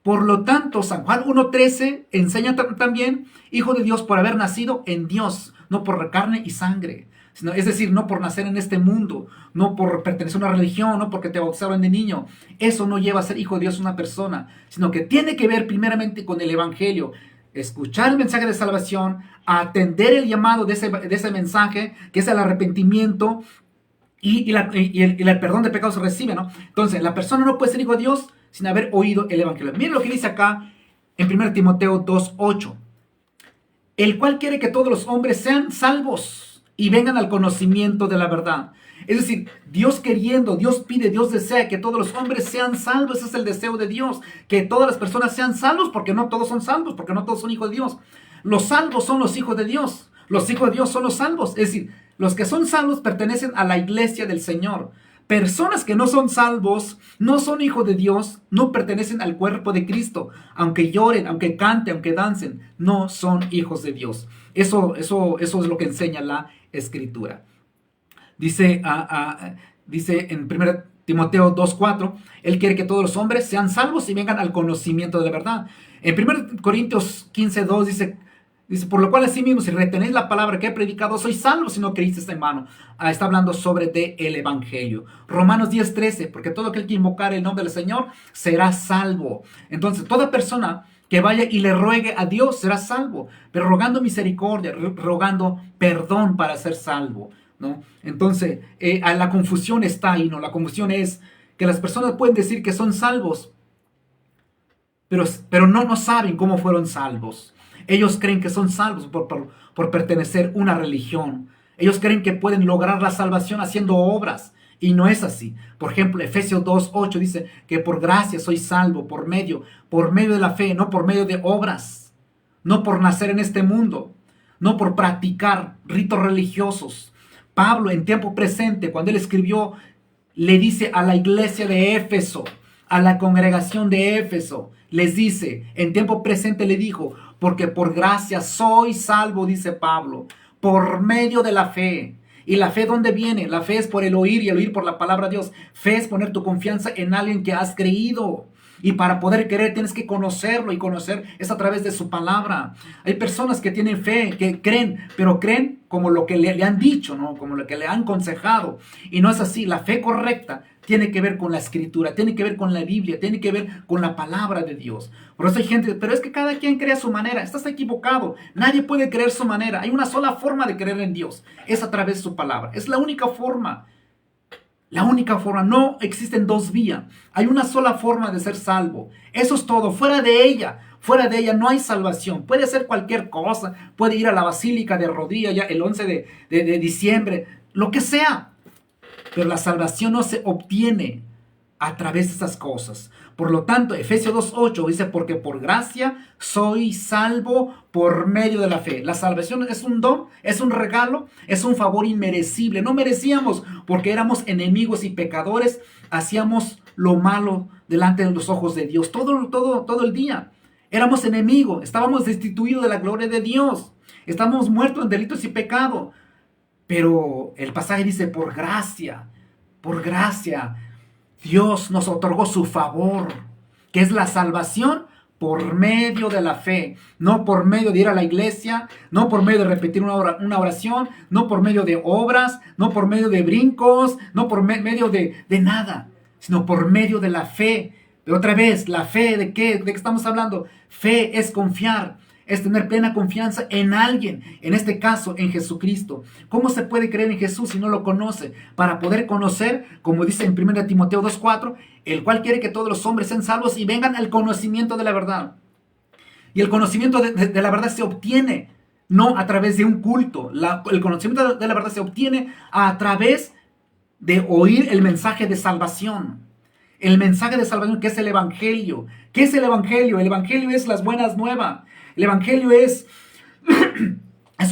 Por lo tanto, San Juan 1:13 enseña también, hijo de Dios por haber nacido en Dios, no por carne y sangre. Es decir, no por nacer en este mundo, no por pertenecer a una religión, no porque te bautizaron de niño. Eso no lleva a ser hijo de Dios una persona, sino que tiene que ver primeramente con el Evangelio. Escuchar el mensaje de salvación, atender el llamado de ese mensaje, que es el arrepentimiento, y el perdón de pecados se recibe, ¿no? Entonces, la persona no puede ser hijo de Dios sin haber oído el Evangelio. Miren lo que dice acá en 1 Timoteo 2:8. El cual quiere que todos los hombres sean salvos y vengan al conocimiento de la verdad. Es decir, Dios queriendo, Dios pide, Dios desea que todos los hombres sean salvos. Ese es el deseo de Dios, que todas las personas sean salvos, porque no todos son salvos, porque no todos son hijos de Dios. Los salvos son los hijos de Dios. Los hijos de Dios son los salvos. Es decir, los que son salvos pertenecen a la iglesia del Señor. Personas que no son salvos, no son hijos de Dios, no pertenecen al cuerpo de Cristo. Aunque lloren, aunque canten, aunque dancen, no son hijos de Dios. Eso es lo que enseña la Escritura. Dice en 1 Timoteo 2:4, Él quiere que todos los hombres sean salvos y vengan al conocimiento de la verdad. En 1 Corintios 15:2 dice, por lo cual asimismo, si retenéis la palabra que he predicado, sois salvos si no creísteis en vano. Está hablando sobre el Evangelio. Romanos 10:13, porque todo aquel que invocar el nombre del Señor será salvo. Entonces, toda persona que vaya y le ruegue a Dios será salvo, pero rogando misericordia, rogando perdón para ser salvo, ¿no? Entonces, la confusión está ahí, ¿no? La confusión es que las personas pueden decir que son salvos, pero no saben cómo fueron salvos. Ellos creen que son salvos por pertenecer a una religión. Ellos creen que pueden lograr la salvación haciendo obras. Y no es así. Por ejemplo, Efesios 2:8 dice que por gracia soy salvo por medio de la fe, no por medio de obras. No por nacer en este mundo. No por practicar ritos religiosos. Pablo en tiempo presente, cuando él escribió, le dice a la iglesia de Éfeso, a la congregación de Éfeso, les dice, en tiempo presente le dijo, porque por gracia soy salvo, dice Pablo, por medio de la fe. ¿Y la fe dónde viene? La fe es por el oír y el oír por la palabra de Dios. Fe es poner tu confianza en alguien que has creído. Y para poder creer tienes que conocerlo, y conocer es a través de su palabra. Hay personas que tienen fe, que creen, pero creen como lo que le han dicho, ¿no? Como lo que le han aconsejado. Y no es así. La fe correcta tiene que ver con la Escritura, tiene que ver con la Biblia, tiene que ver con la palabra de Dios. Por eso hay gente, pero es que cada quien cree a su manera. Estás equivocado. Nadie puede creer su manera. Hay una sola forma de creer en Dios. Es a través de su palabra. Es la única forma. La única forma. No existen dos vías. Hay una sola forma de ser salvo. Eso es todo. Fuera de ella no hay salvación. Puede ser cualquier cosa. Puede ir a la basílica de rodillas ya el 11 de diciembre. Lo que sea. Pero la salvación no se obtiene a través de esas cosas. Por lo tanto, Efesios 2:8 dice, porque por gracia soy salvo por medio de la fe. La salvación es un don, es un regalo, es un favor inmerecible. No merecíamos, porque éramos enemigos y pecadores, hacíamos lo malo delante de los ojos de Dios todo el día. Éramos enemigos, estábamos destituidos de la gloria de Dios, estábamos muertos en delitos y pecado. Pero el pasaje dice, por gracia, Dios nos otorgó su favor, que es la salvación por medio de la fe, no por medio de ir a la iglesia, no por medio de repetir una oración, no por medio de obras, no por medio de brincos, no por medio de nada, sino por medio de la fe. Pero otra vez, ¿la fe de qué? ¿De qué estamos hablando? Fe es confiar, es tener plena confianza en alguien, en este caso en Jesucristo. ¿Cómo se puede creer en Jesús si no lo conoce? Para poder conocer, como dice en 1 Timoteo 2:4, el cual quiere que todos los hombres sean salvos y vengan al conocimiento de la verdad. Y el conocimiento de la verdad se obtiene no a través de un culto. El conocimiento de la verdad se obtiene a través de oír el mensaje de salvación. El mensaje de salvación, que es el Evangelio. ¿Qué es el Evangelio? El Evangelio es las buenas nuevas. El Evangelio es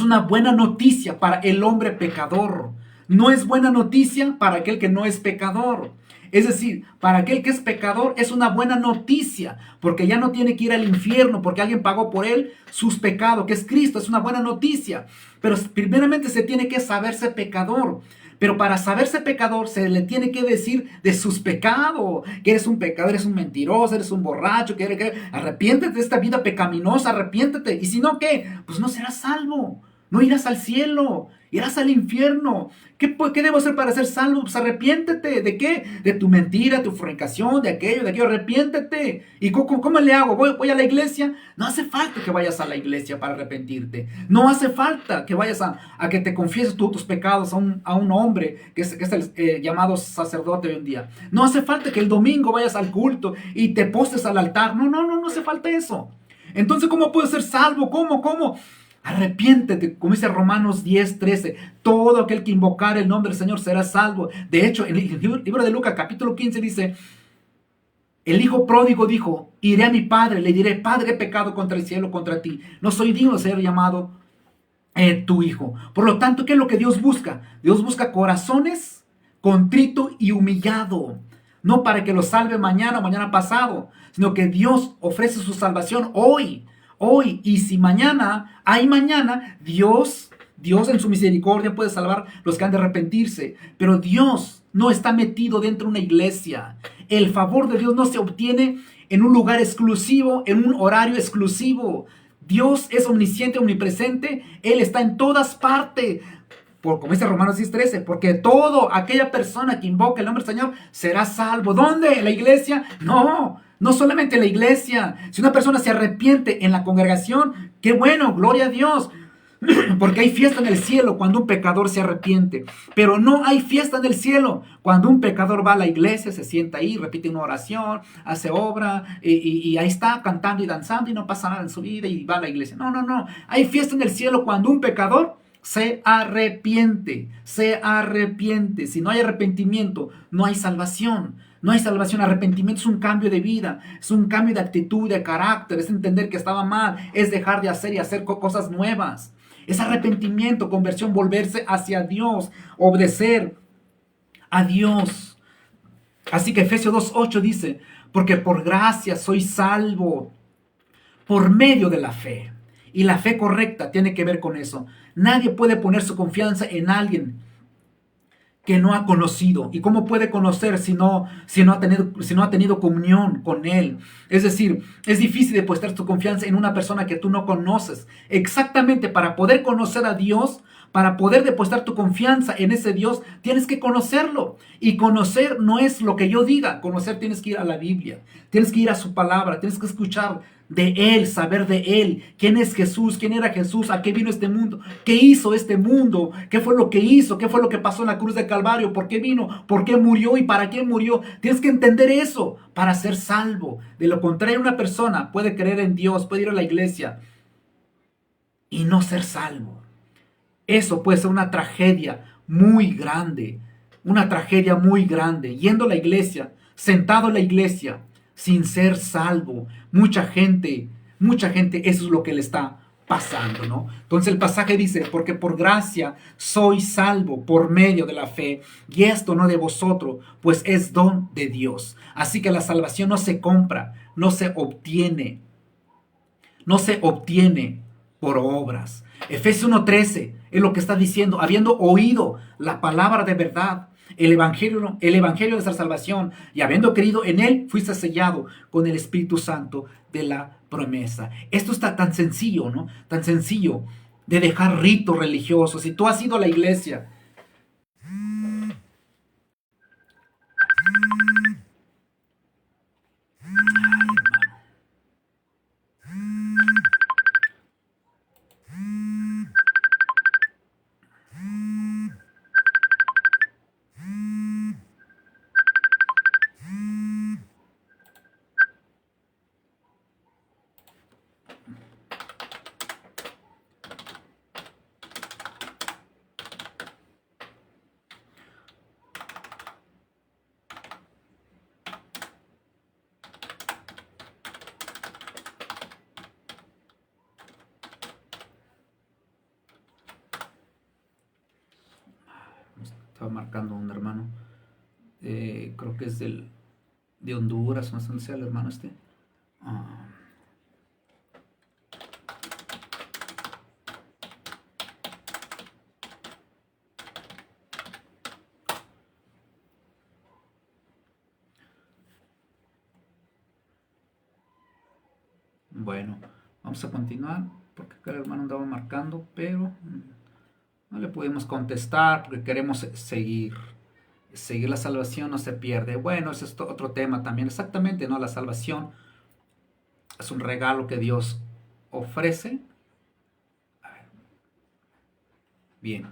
una buena noticia para el hombre pecador. No es buena noticia para aquel que no es pecador. Es decir, para aquel que es pecador es una buena noticia, porque ya no tiene que ir al infierno, porque alguien pagó por él sus pecados, que es Cristo. Es una buena noticia. Pero primeramente se tiene que saberse pecador. Pero para saberse pecador se le tiene que decir de sus pecados, que eres un pecador, eres un mentiroso, eres un borracho, que arrepiéntete de esta vida pecaminosa, arrepiéntete. Y si no, ¿qué? Pues no serás salvo, no irás al cielo, irás al infierno. ¿Qué debo hacer para ser salvo? Pues arrepiéntete. ¿De qué? De tu mentira, tu fornicación, de aquello, arrepiéntete. ¿Y cómo le hago? ¿Voy a la iglesia? No hace falta que vayas a la iglesia para arrepentirte. No hace falta que vayas a que te confieses tus pecados a un hombre que es el llamado sacerdote hoy en día. No hace falta que el domingo vayas al culto y te postes al altar. No hace falta eso. Entonces, ¿cómo puedo ser salvo? ¿Cómo? Arrepiéntete, como dice Romanos 10:13. Todo aquel que invocar el nombre del Señor será salvo. De hecho, en el libro de Lucas, capítulo 15, dice: el hijo pródigo dijo: iré a mi padre, le diré: Padre, he pecado contra el cielo, contra ti. No soy digno de ser llamado tu hijo. Por lo tanto, ¿qué es lo que Dios busca? Dios busca corazones contrito y humillado. No para que los salve mañana o mañana pasado, sino que Dios ofrece su salvación hoy. Y si mañana hay mañana, Dios en su misericordia puede salvar los que han de arrepentirse. Pero Dios no está metido dentro de una iglesia. El favor de Dios no se obtiene en un lugar exclusivo, en un horario exclusivo. Dios es omnisciente, omnipresente. Él está en todas partes. Como dice Romanos 10:13, porque toda aquella persona que invoca el nombre del Señor será salvo. ¿Dónde? ¿En la iglesia? No solamente en la iglesia. Si una persona se arrepiente en la congregación, qué bueno, gloria a Dios. Porque hay fiesta en el cielo cuando un pecador se arrepiente. Pero no hay fiesta en el cielo cuando un pecador va a la iglesia, se sienta ahí, repite una oración, hace obra y ahí está cantando y danzando y no pasa nada en su vida y va a la iglesia. No. Hay fiesta en el cielo cuando un pecador se arrepiente. Si no hay arrepentimiento, no hay salvación. No hay salvación. Arrepentimiento es un cambio de vida, es un cambio de actitud, de carácter, es entender que estaba mal, es dejar de hacer y hacer cosas nuevas. Es arrepentimiento, conversión, volverse hacia Dios, obedecer a Dios. Así que Efesios 2:8 dice: porque por gracia soy salvo por medio de la fe. Y la fe correcta tiene que ver con eso. Nadie puede poner su confianza en alguien que no ha conocido. ¿Y cómo puede conocer si no ha tenido comunión con Él? Es decir, es difícil depositar tu confianza en una persona que tú no conoces. Exactamente, para poder conocer a Dios, para poder depositar tu confianza en ese Dios, tienes que conocerlo. Y conocer no es lo que yo diga. Conocer, tienes que ir a la Biblia, tienes que ir a su palabra, tienes que escuchar de Él, saber de Él. ¿Quién es Jesús? ¿Quién era Jesús? ¿A qué vino este mundo? ¿Qué hizo este mundo? ¿Qué fue lo que hizo? ¿Qué fue lo que pasó en la cruz de Calvario? ¿Por qué vino? ¿Por qué murió? ¿Y para qué murió? Tienes que entender eso para ser salvo. De lo contrario, una persona puede creer en Dios, puede ir a la iglesia y no ser salvo. Eso puede ser una tragedia muy grande. Una tragedia muy grande. Yendo a la iglesia, sentado en la iglesia, sin ser salvo. Mucha gente, eso es lo que le está pasando, ¿no? Entonces el pasaje dice: porque por gracia soy salvo por medio de la fe, y esto no de vosotros, pues es don de Dios. Así que la salvación no se compra, no se obtiene por obras. Efesios 1:13 es lo que está diciendo: habiendo oído la palabra de verdad, el evangelio de nuestra salvación, y habiendo creído en él, fuiste sellado con el Espíritu Santo de la promesa. Esto está tan sencillo, ¿no? Tan sencillo de dejar ritos religiosos. Si tú has ido a la iglesia, estaba marcando un hermano, creo que es de Honduras, no sé dónde sea el hermano este. Bueno, vamos a continuar porque acá el hermano andaba marcando, pero no le pudimos contestar porque queremos seguir. Seguir la salvación no se pierde. Bueno, ese es otro tema también. Exactamente, ¿no? La salvación es un regalo que Dios ofrece. Bien.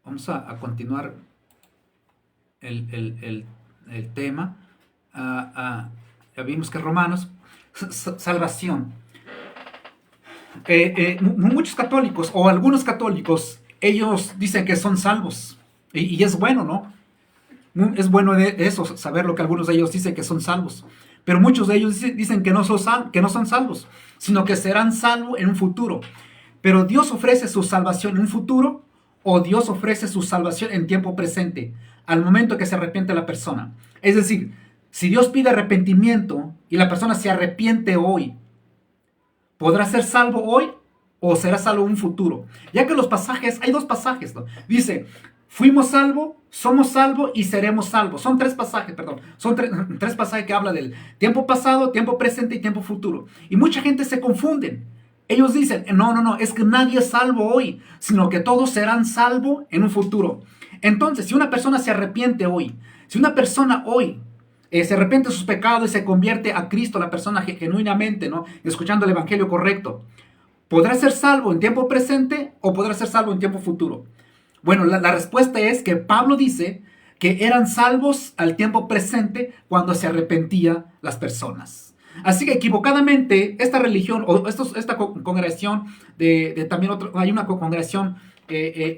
Vamos a continuar el tema. Ya vimos que Romanos, salvación. Muchos católicos o algunos católicos, ellos dicen que son salvos. Y es bueno, ¿no? Es bueno de eso, saber lo que algunos de ellos dicen que son salvos. Pero muchos de ellos dicen que no son salvos, sino que serán salvos en un futuro. Pero Dios ofrece su salvación en un futuro, o Dios ofrece su salvación en tiempo presente, al momento que se arrepiente la persona. Es decir, si Dios pide arrepentimiento y la persona se arrepiente hoy, ¿podrá ser salvo hoy o será salvo en un futuro? Ya que los pasajes, hay dos pasajes, ¿no? Dice, fuimos salvos, somos salvos y seremos salvos. Son tres pasajes, perdón. Son tres pasajes que hablan del tiempo pasado, tiempo presente y tiempo futuro. Y mucha gente se confunden. Ellos dicen, no, es que nadie es salvo hoy, sino que todos serán salvos en un futuro. Entonces, si una persona se arrepiente hoy, si una persona hoy se arrepiente de sus pecados y se convierte a Cristo, la persona genuinamente, ¿no? Escuchando el evangelio correcto, ¿podrá ser salvo en tiempo presente o podrá ser salvo en tiempo futuro? Bueno, la respuesta es que Pablo dice que eran salvos al tiempo presente cuando se arrepentían las personas. Así que equivocadamente esta religión o esta congregación también hay una congregación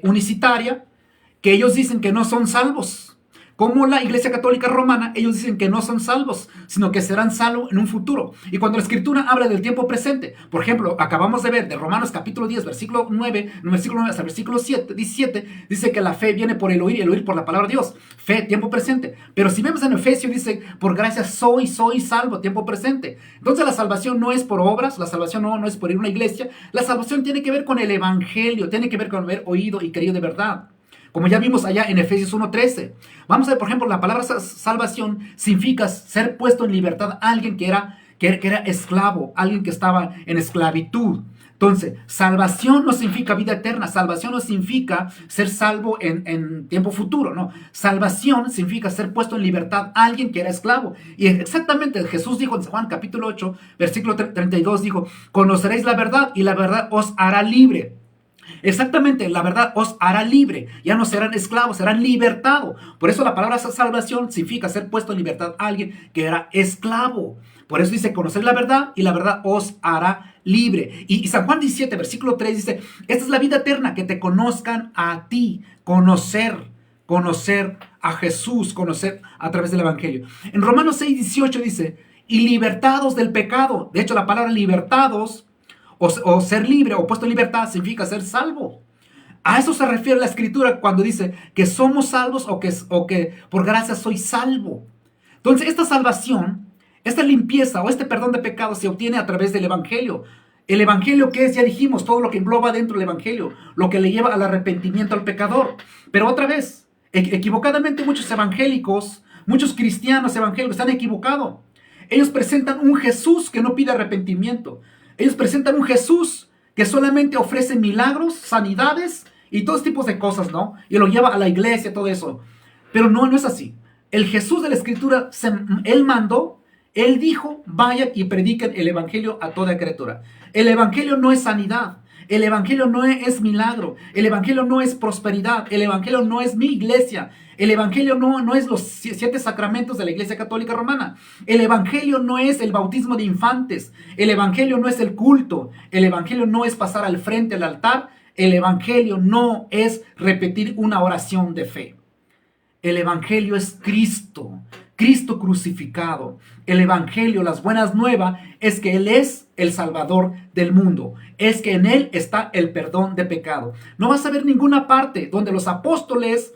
unicitaria que ellos dicen que no son salvos. Como la Iglesia Católica Romana, ellos dicen que no son salvos, sino que serán salvos en un futuro. Y cuando la Escritura habla del tiempo presente, por ejemplo, acabamos de ver de Romanos capítulo 10, versículo 9 hasta el versículo 17, dice que la fe viene por el oír y el oír por la palabra de Dios. Fe, tiempo presente. Pero si vemos en Efesios, dice, por gracia soy salvo, tiempo presente. Entonces la salvación no es por obras, la salvación no es por ir a una iglesia, la salvación tiene que ver con el evangelio, tiene que ver con haber oído y creído de verdad. Como ya vimos allá en Efesios 1:13. Vamos a ver, por ejemplo, la palabra salvación significa ser puesto en libertad a alguien que era esclavo, alguien que estaba en esclavitud. Entonces, salvación no significa vida eterna, salvación no significa ser salvo en tiempo futuro, no. Salvación significa ser puesto en libertad a alguien que era esclavo. Y exactamente Jesús dijo en Juan capítulo 8, versículo 32, dijo, conoceréis la verdad y la verdad os hará libre. Exactamente, la verdad os hará libre. Ya no serán esclavos, serán libertados. Por eso la palabra salvación significa ser puesto en libertad a alguien que era esclavo. Por eso dice, conocer la verdad y la verdad os hará libre. Y San Juan 17, versículo 3 dice, esta es la vida eterna, que te conozcan a ti, conocer a Jesús, conocer a través del evangelio. En Romanos 6, 18 dice, y libertados del pecado. De hecho, la palabra libertados o ser libre o puesto en libertad significa ser salvo. A eso se refiere la Escritura cuando dice que somos salvos o que por gracia soy salvo. Entonces esta salvación, esta limpieza o este perdón de pecados se obtiene a través del evangelio. El evangelio, ¿qué es? Ya dijimos, todo lo que engloba dentro del evangelio, lo que le lleva al arrepentimiento al pecador. Pero otra vez, equivocadamente muchos evangélicos, muchos cristianos evangélicos están equivocados. Ellos presentan un Jesús que no pide arrepentimiento. Ellos presentan un Jesús que solamente ofrece milagros, sanidades y todos tipos de cosas, ¿no? Y lo lleva a la iglesia, todo eso. Pero no es así. El Jesús de la Escritura, Él mandó, Él dijo, vayan y prediquen el evangelio a toda criatura. El evangelio no es sanidad. El evangelio no es milagro. El evangelio no es prosperidad. El evangelio no es mi iglesia. El evangelio no es los 7 sacramentos de la Iglesia Católica Romana. El evangelio no es el bautismo de infantes. El evangelio no es el culto. El evangelio no es pasar al frente al altar. El evangelio no es repetir una oración de fe. El evangelio es Cristo, Cristo crucificado. El evangelio, las buenas nuevas, es que Él es el Salvador del mundo. Es que en Él está el perdón de pecado. No vas a ver ninguna parte donde los apóstoles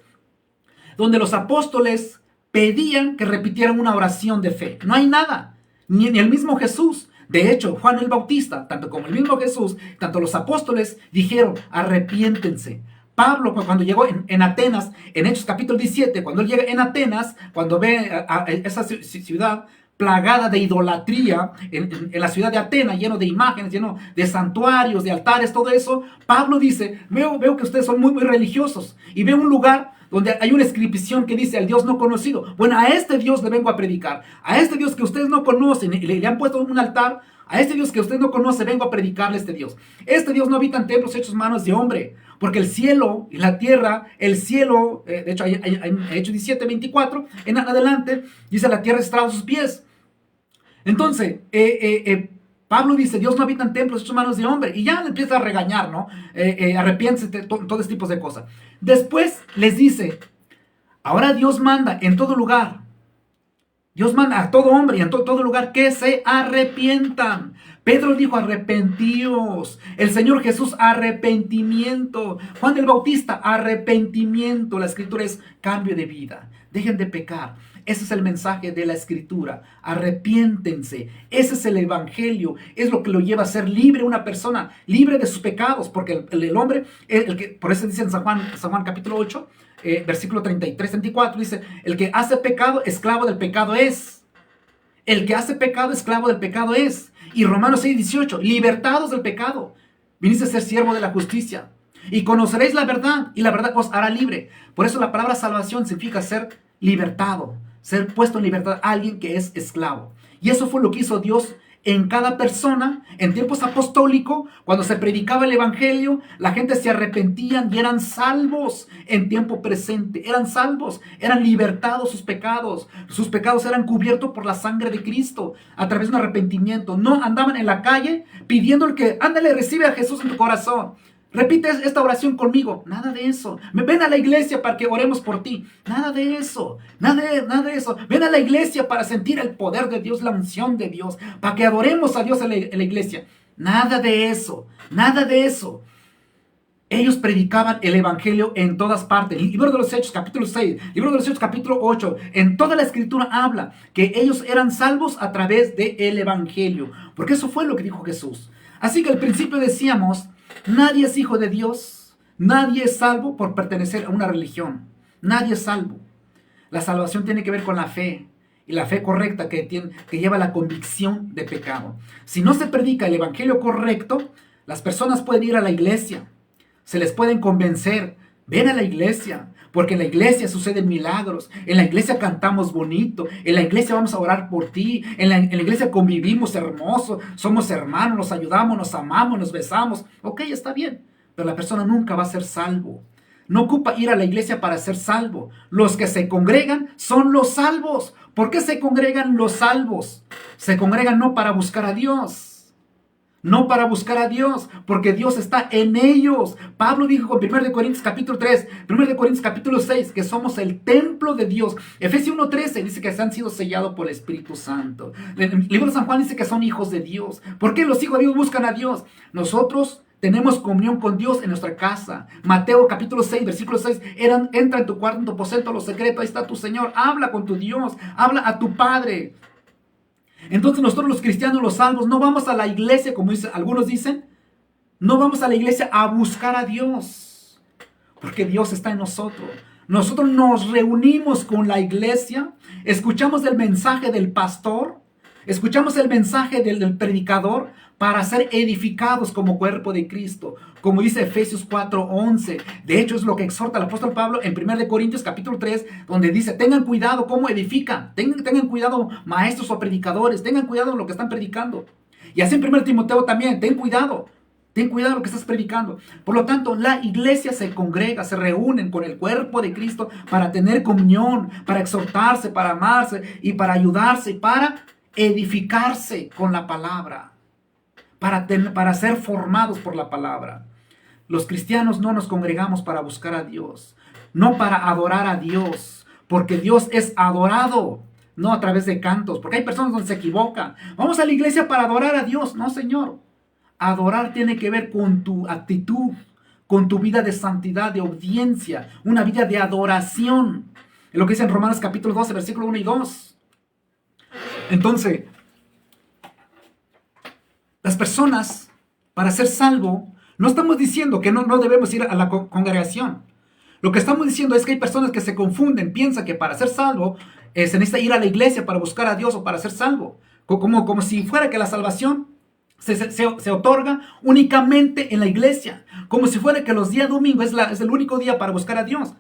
pedían que repitieran una oración de fe. No hay nada, ni el mismo Jesús. De hecho, Juan el Bautista, tanto como el mismo Jesús, tanto los apóstoles dijeron, arrepiéntense. Pablo, cuando llegó en Atenas, en Hechos capítulo 17, cuando él llega en Atenas, cuando ve a esa ciudad plagada de idolatría, en la ciudad de Atenas, lleno de imágenes, lleno de santuarios, de altares, todo eso, Pablo dice, veo que ustedes son muy religiosos, y veo un lugar donde hay una inscripción que dice al Dios no conocido. Bueno, a este Dios le vengo a predicar, a este Dios que ustedes no conocen, y le han puesto un altar, a este Dios que usted no conoce, vengo a predicarle a este Dios. Este Dios no habita en templos hechos manos de hombre, porque el cielo y la tierra, el cielo, de hecho, hay Hechos 17, 24, en adelante, dice la tierra está a sus pies. Entonces, Pablo dice, Dios no habita en templos hechos manos de hombre, y ya le empieza a regañar, ¿no? Arrepiéntense de todo este tipo de cosas. Después les dice, ahora Dios manda en todo lugar, Dios manda a todo hombre y en todo lugar que se arrepientan. Pedro dijo arrepentíos. El Señor Jesús, arrepentimiento. Juan el Bautista, arrepentimiento. La Escritura es cambio de vida. Dejen de pecar. Ese es el mensaje de la Escritura. Arrepiéntense. Ese es el Evangelio. Es lo que lo lleva a ser libre una persona, libre de sus pecados. Porque el hombre, por eso dice en San Juan capítulo 8, versículo 33-34, dice, el que hace pecado, esclavo del pecado es. El que hace pecado, esclavo del pecado es. Y Romanos 6:18, libertados del pecado, viniste a ser siervo de la justicia. Y conoceréis la verdad, y la verdad os hará libre. Por eso la palabra salvación significa ser libertado, ser puesto en libertad a alguien que es esclavo. Y eso fue lo que hizo Dios en cada persona. En tiempos apostólicos, cuando se predicaba el evangelio, la gente se arrepentían y eran salvos. En tiempo presente eran salvos, eran libertados sus pecados eran cubiertos por la sangre de Cristo a través de un arrepentimiento. No andaban en la calle pidiendo el que, ándale, recibe a Jesús en tu corazón, repite esta oración conmigo. Nada de eso. Ven a la iglesia para que oremos por ti. Nada de eso. Nada de eso. Ven a la iglesia para sentir el poder de Dios, la unción de Dios, para que adoremos a Dios en la iglesia. Nada de eso. Nada de eso. Ellos predicaban el evangelio en todas partes. El libro de los Hechos, capítulo 6, libro de los Hechos, capítulo 8, en toda la Escritura habla que ellos eran salvos a través del evangelio. Porque eso fue lo que dijo Jesús. Así que al principio decíamos, nadie es hijo de Dios, nadie es salvo por pertenecer a una religión. Nadie es salvo. La salvación tiene que ver con la fe, y la fe correcta que lleva la convicción de pecado. Si no se predica el evangelio correcto, las personas pueden ir a la iglesia, se les pueden convencer, ven a la iglesia, porque en la iglesia suceden milagros, en la iglesia cantamos bonito, en la iglesia vamos a orar por ti, en la iglesia convivimos hermoso, somos hermanos, nos ayudamos, nos amamos, nos besamos. Ok, está bien, pero la persona nunca va a ser salvo. No ocupa ir a la iglesia para ser salvo. Los que se congregan son los salvos. ¿Por qué se congregan los salvos? Se congregan no para buscar a Dios. No para buscar a Dios, porque Dios está en ellos. Pablo dijo en 1 Corintios capítulo 3, 1 Corintios capítulo 6, que somos el templo de Dios. Efesios 1:13 dice que se han sido sellados por el Espíritu Santo. El libro de San Juan dice que son hijos de Dios. ¿Por qué los hijos de Dios buscan a Dios? Nosotros tenemos comunión con Dios en nuestra casa. Mateo capítulo 6, versículo 6. Entra en tu cuarto, en tu aposento, lo secreto. Ahí está tu Señor. Habla con tu Dios. Habla a tu Padre. Entonces nosotros los cristianos, los salvos, no vamos a la iglesia, como algunos dicen, no vamos a la iglesia a buscar a Dios, porque Dios está en nosotros. Nosotros nos reunimos con la iglesia, escuchamos el mensaje del pastor, escuchamos el mensaje del predicador para ser edificados como cuerpo de Cristo, como dice Efesios 4:11. De hecho, es lo que exhorta el apóstol Pablo en 1 Corintios capítulo 3, donde dice, tengan cuidado cómo edifican, tengan cuidado maestros o predicadores, tengan cuidado en lo que están predicando. Y así en 1 Timoteo también, ten cuidado lo que estás predicando. Por lo tanto, la iglesia se congrega, se reúnen con el cuerpo de Cristo para tener comunión, para exhortarse, para amarse y para ayudarse, para edificarse con la palabra, para ser formados por la palabra. Los cristianos no nos congregamos para buscar a Dios, no para adorar a Dios, porque Dios es adorado, no a través de cantos, porque hay personas donde se equivocan. Vamos a la iglesia para adorar a Dios. No, Señor. Adorar tiene que ver con tu actitud, con tu vida de santidad, de obediencia, una vida de adoración. Es lo que dice en Romanos capítulo 12, versículo 1 y 2. Entonces, las personas, para ser salvo, no estamos diciendo que no debemos ir a la congregación. Lo que estamos diciendo es que hay personas que se confunden, piensan que para ser salvo se necesita ir a la iglesia para buscar a Dios o para ser salvo. Como si fuera que la salvación se otorga únicamente en la iglesia, como si fuera que los días domingos es el único día para buscar a Dios.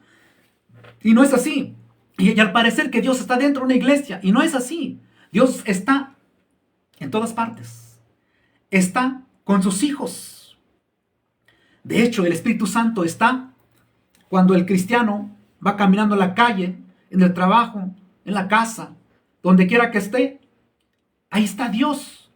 Y no es así. Y al parecer que Dios está dentro de una iglesia, y no es así. Dios está en todas partes. Está con sus hijos. De hecho, el Espíritu Santo está cuando el cristiano va caminando en la calle, en el trabajo, en la casa, donde quiera que esté. Ahí está Dios.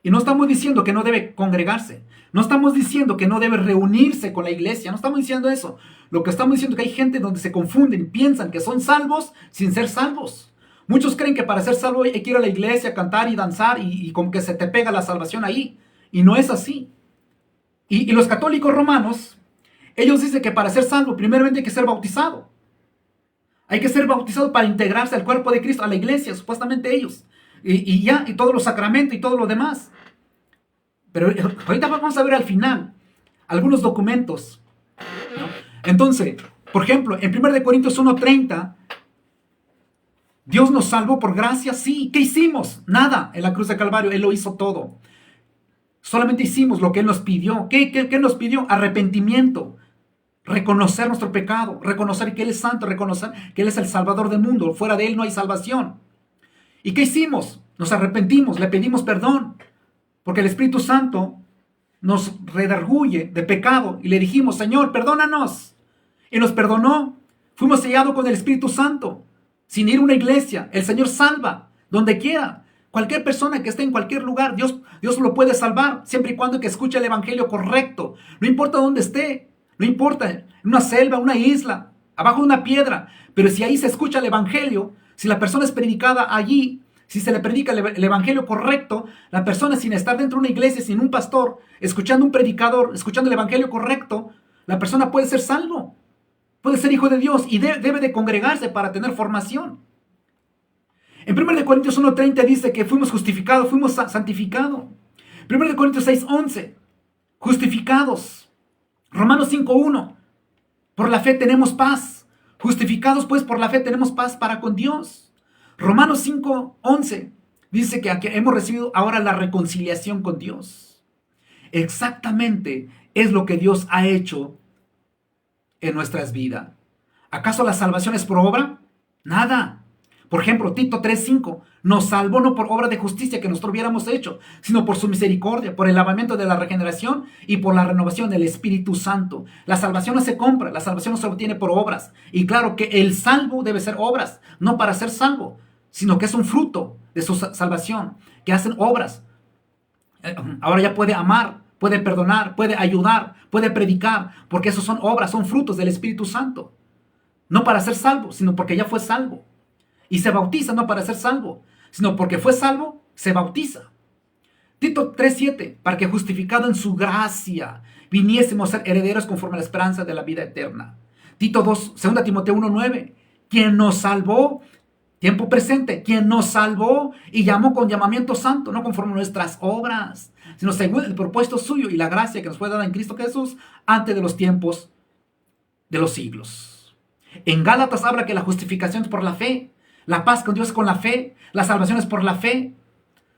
Y no estamos diciendo que no debe congregarse. No estamos diciendo que no debe reunirse con la iglesia. No estamos diciendo eso. Lo que estamos diciendo es que hay gente donde se confunden, piensan que son salvos sin ser salvos. Muchos creen que para ser salvo hay que ir a la iglesia, cantar y danzar y como que se te pega la salvación ahí. Y no es así. Y los católicos romanos, ellos dicen que para ser salvo primeramente hay que ser bautizado. Hay que ser bautizado para integrarse al cuerpo de Cristo, a la iglesia, supuestamente ellos. Y todos los sacramentos y todo lo demás. Pero ahorita vamos a ver al final algunos documentos, ¿no? Entonces, por ejemplo, en 1 Corintios 1:30, Dios nos salvó por gracia, sí. ¿Qué hicimos? Nada. En la cruz de Calvario Él lo hizo todo. Solamente hicimos lo que Él nos pidió. ¿Qué nos pidió? Arrepentimiento. Reconocer nuestro pecado. Reconocer que Él es santo. Reconocer que Él es el Salvador del mundo. Fuera de Él no hay salvación. ¿Y qué hicimos? Nos arrepentimos, le pedimos perdón, porque el Espíritu Santo nos redarguye de pecado y le dijimos, Señor, perdónanos. Y nos perdonó. Fuimos sellados con el Espíritu Santo. Sin ir a una iglesia, el Señor salva donde quiera. Cualquier persona que esté en cualquier lugar, Dios lo puede salvar, siempre y cuando que escuche el evangelio correcto. No importa dónde esté, no importa, en una selva, una isla, abajo de una piedra, pero si ahí se escucha el evangelio, si la persona es predicada allí, si se le predica el evangelio correcto, la persona sin estar dentro de una iglesia, sin un pastor, escuchando un predicador, escuchando el evangelio correcto, la persona puede ser salvo, puede ser hijo de Dios y debe de congregarse para tener formación. En 1 Corintios 1:30 dice que fuimos justificados, fuimos santificados. 1 Corintios 6:11, justificados. Romanos 5:1, por la fe tenemos paz. Justificados pues por la fe tenemos paz para con Dios. Romanos 5:11 dice que hemos recibido ahora la reconciliación con Dios. Exactamente es lo que Dios ha hecho en nuestras vidas. ¿Acaso la salvación es por obra? Nada. Por ejemplo, Tito 3:5 nos salvó no por obra de justicia que nosotros hubiéramos hecho, sino por su misericordia, por el lavamiento de la regeneración y por la renovación del Espíritu Santo. La salvación no se compra, la salvación no se obtiene por obras. Y claro que el salvo debe ser obras, no para ser salvo, sino que es un fruto de su salvación, que hacen obras. Ahora ya puede amar, puede perdonar, puede ayudar, puede predicar, porque esos son obras, son frutos del Espíritu Santo. No para ser salvo, sino porque ya fue salvo. Y se bautiza no para ser salvo, sino porque fue salvo, se bautiza. Tito 3:7, para que justificado en su gracia viniésemos a ser herederos conforme a la esperanza de la vida eterna. 2 Timoteo 1:9, quien nos salvó Tiempo presente, quien nos salvó y llamó con llamamiento santo, no conforme a nuestras obras, sino según el propósito suyo y la gracia que nos fue dada en Cristo Jesús antes de los tiempos de los siglos. En Gálatas habla que la justificación es por la fe, la paz con Dios es con la fe, la salvación es por la fe,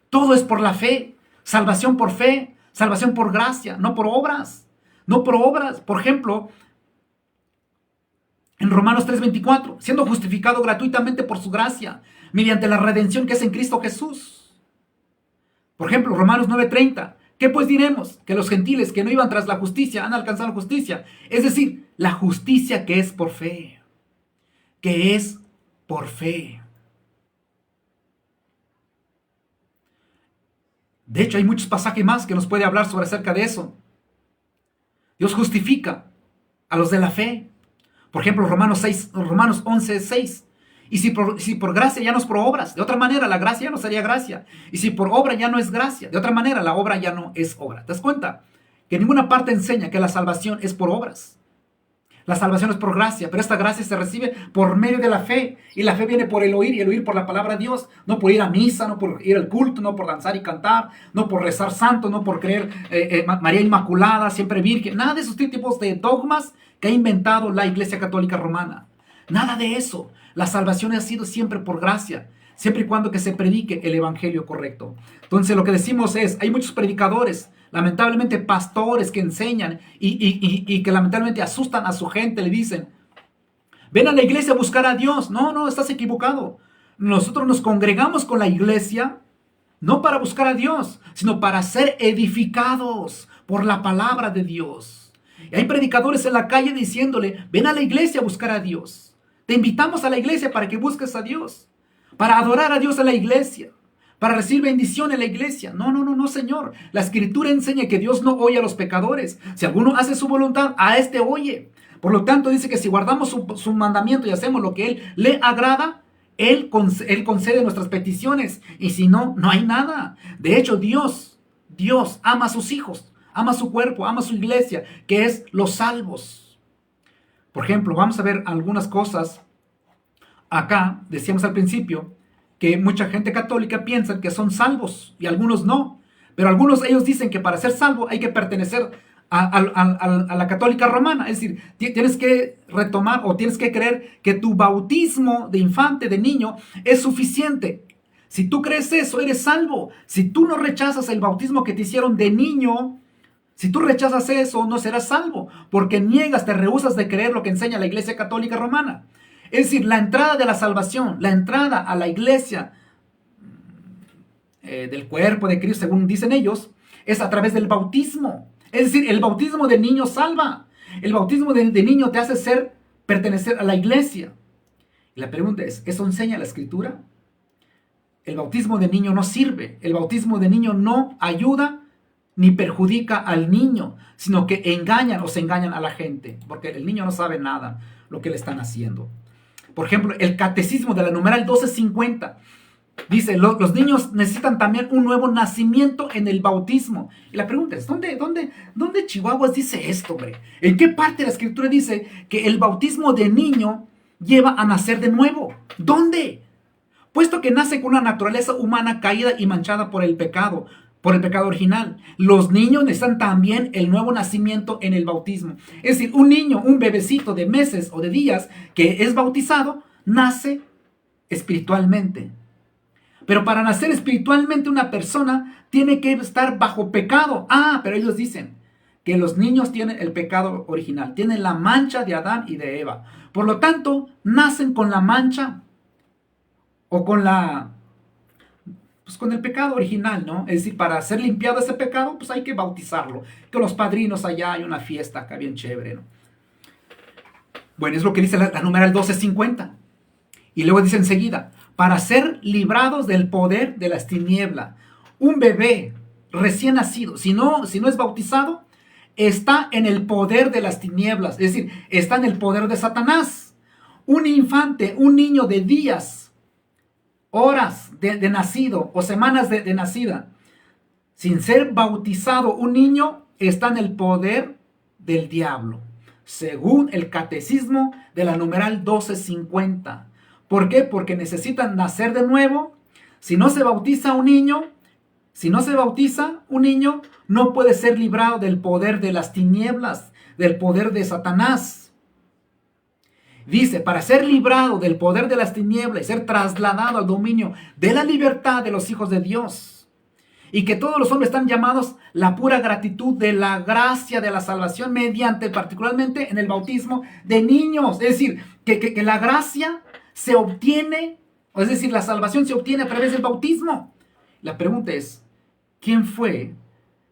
todo es por la fe, salvación por fe, salvación por gracia, no por obras, no por obras. Por ejemplo, en Romanos 3:24, siendo justificado gratuitamente por su gracia, mediante la redención que es en Cristo Jesús. Por ejemplo, Romanos 9:30, ¿qué pues diremos? Que los gentiles que no iban tras la justicia han alcanzado la justicia. Es decir, la justicia que es por fe. Que es por fe. De hecho, hay muchos pasajes más que nos puede hablar sobre acerca de eso. Dios justifica a los de la fe. Por ejemplo, Romanos 11:6. Y si por gracia ya no es por obras, de otra manera la gracia ya no sería gracia. Y si por obra ya no es gracia, de otra manera la obra ya no es obra. ¿Te das cuenta? Que ninguna parte enseña que la salvación es por obras. La salvación es por gracia, pero esta gracia se recibe por medio de la fe. Y la fe viene por el oír, y el oír por la palabra de Dios. No por ir a misa, no por ir al culto, no por danzar y cantar, no por rezar santo, no por creer María Inmaculada, siempre virgen. Nada de esos tipos de dogmas que ha inventado la Iglesia Católica Romana. Nada de eso. La salvación ha sido siempre por gracia, siempre y cuando que se predique el evangelio correcto. Entonces lo que decimos es, hay muchos predicadores, lamentablemente pastores que enseñan y que lamentablemente asustan a su gente, le dicen, ven a la iglesia a buscar a Dios. No, estás equivocado. Nosotros nos congregamos con la iglesia no para buscar a Dios, sino para ser edificados por la palabra de Dios. Y hay predicadores en la calle diciéndole, ven a la iglesia a buscar a Dios. Te invitamos a la iglesia para que busques a Dios, para adorar a Dios en la iglesia, para recibir bendición en la iglesia. No, Señor. La Escritura enseña que Dios no oye a los pecadores. Si alguno hace su voluntad, a este oye. Por lo tanto, dice que si guardamos su mandamiento y hacemos lo que Él le agrada, Él concede nuestras peticiones. Y si no, no hay nada. De hecho, Dios ama a sus hijos, ama a su cuerpo, ama a su iglesia, que es los salvos. Por ejemplo, vamos a ver algunas cosas. Acá, decíamos al principio, que mucha gente católica piensa que son salvos y algunos no. Pero algunos ellos dicen que para ser salvo hay que pertenecer a la católica romana. Es decir, tienes que retomar o tienes que creer que tu bautismo de infante, de niño, es suficiente. Si tú crees eso, eres salvo. Si tú no rechazas el bautismo que te hicieron de niño, si tú rechazas eso, no serás salvo, porque niegas, te rehusas de creer lo que enseña la Iglesia Católica Romana. Es decir, la entrada de la salvación, la entrada a la iglesia del cuerpo de Cristo, según dicen ellos, es a través del bautismo. Es decir, el bautismo de niño salva. El bautismo de niño te hace pertenecer a la iglesia. Y la pregunta es, ¿eso enseña la Escritura? El bautismo de niño no sirve. El bautismo de niño no ayuda ni perjudica al niño, sino que engañan o se engañan a la gente, porque el niño no sabe nada lo que le están haciendo. Por ejemplo, el catecismo de la numeral 1250 dice, los niños necesitan también un nuevo nacimiento en el bautismo. Y la pregunta es, ¿dónde Chihuahuas dice esto, hombre? ¿En qué parte de la Escritura dice que el bautismo de niño lleva a nacer de nuevo? ¿Dónde? Puesto que nace con una naturaleza humana caída y manchada por el pecado original. Los niños necesitan también el nuevo nacimiento en el bautismo. Es decir, un niño, un bebecito de meses o de días que es bautizado, nace espiritualmente. Pero para nacer espiritualmente una persona tiene que estar bajo pecado. Pero ellos dicen que los niños tienen el pecado original, tienen la mancha de Adán y de Eva. Por lo tanto, nacen con la mancha o con el pecado original, ¿no? Es decir, para ser limpiado ese pecado, pues hay que bautizarlo. Que los padrinos allá hay una fiesta acá bien chévere, ¿no? Bueno, es lo que dice la numeral 1250. Y luego dice enseguida, para ser librados del poder de las tinieblas. Un bebé recién nacido, si no es bautizado, está en el poder de las tinieblas. Es decir, está en el poder de Satanás. Un infante, un niño de días, horas de nacido o semanas de nacida, sin ser bautizado, un niño está en el poder del diablo, según el catecismo de la numeral 1250. ¿Por qué? Porque necesitan nacer de nuevo. Si no se bautiza un niño, no puede ser librado del poder de las tinieblas, del poder de Satanás. Dice, para ser librado del poder de las tinieblas y ser trasladado al dominio de la libertad de los hijos de Dios. Y que todos los hombres están llamados la pura gratitud de la gracia de la salvación mediante, particularmente en el bautismo de niños. Es decir, que la gracia se obtiene, es decir, la salvación se obtiene a través del bautismo. La pregunta es, ¿quién fue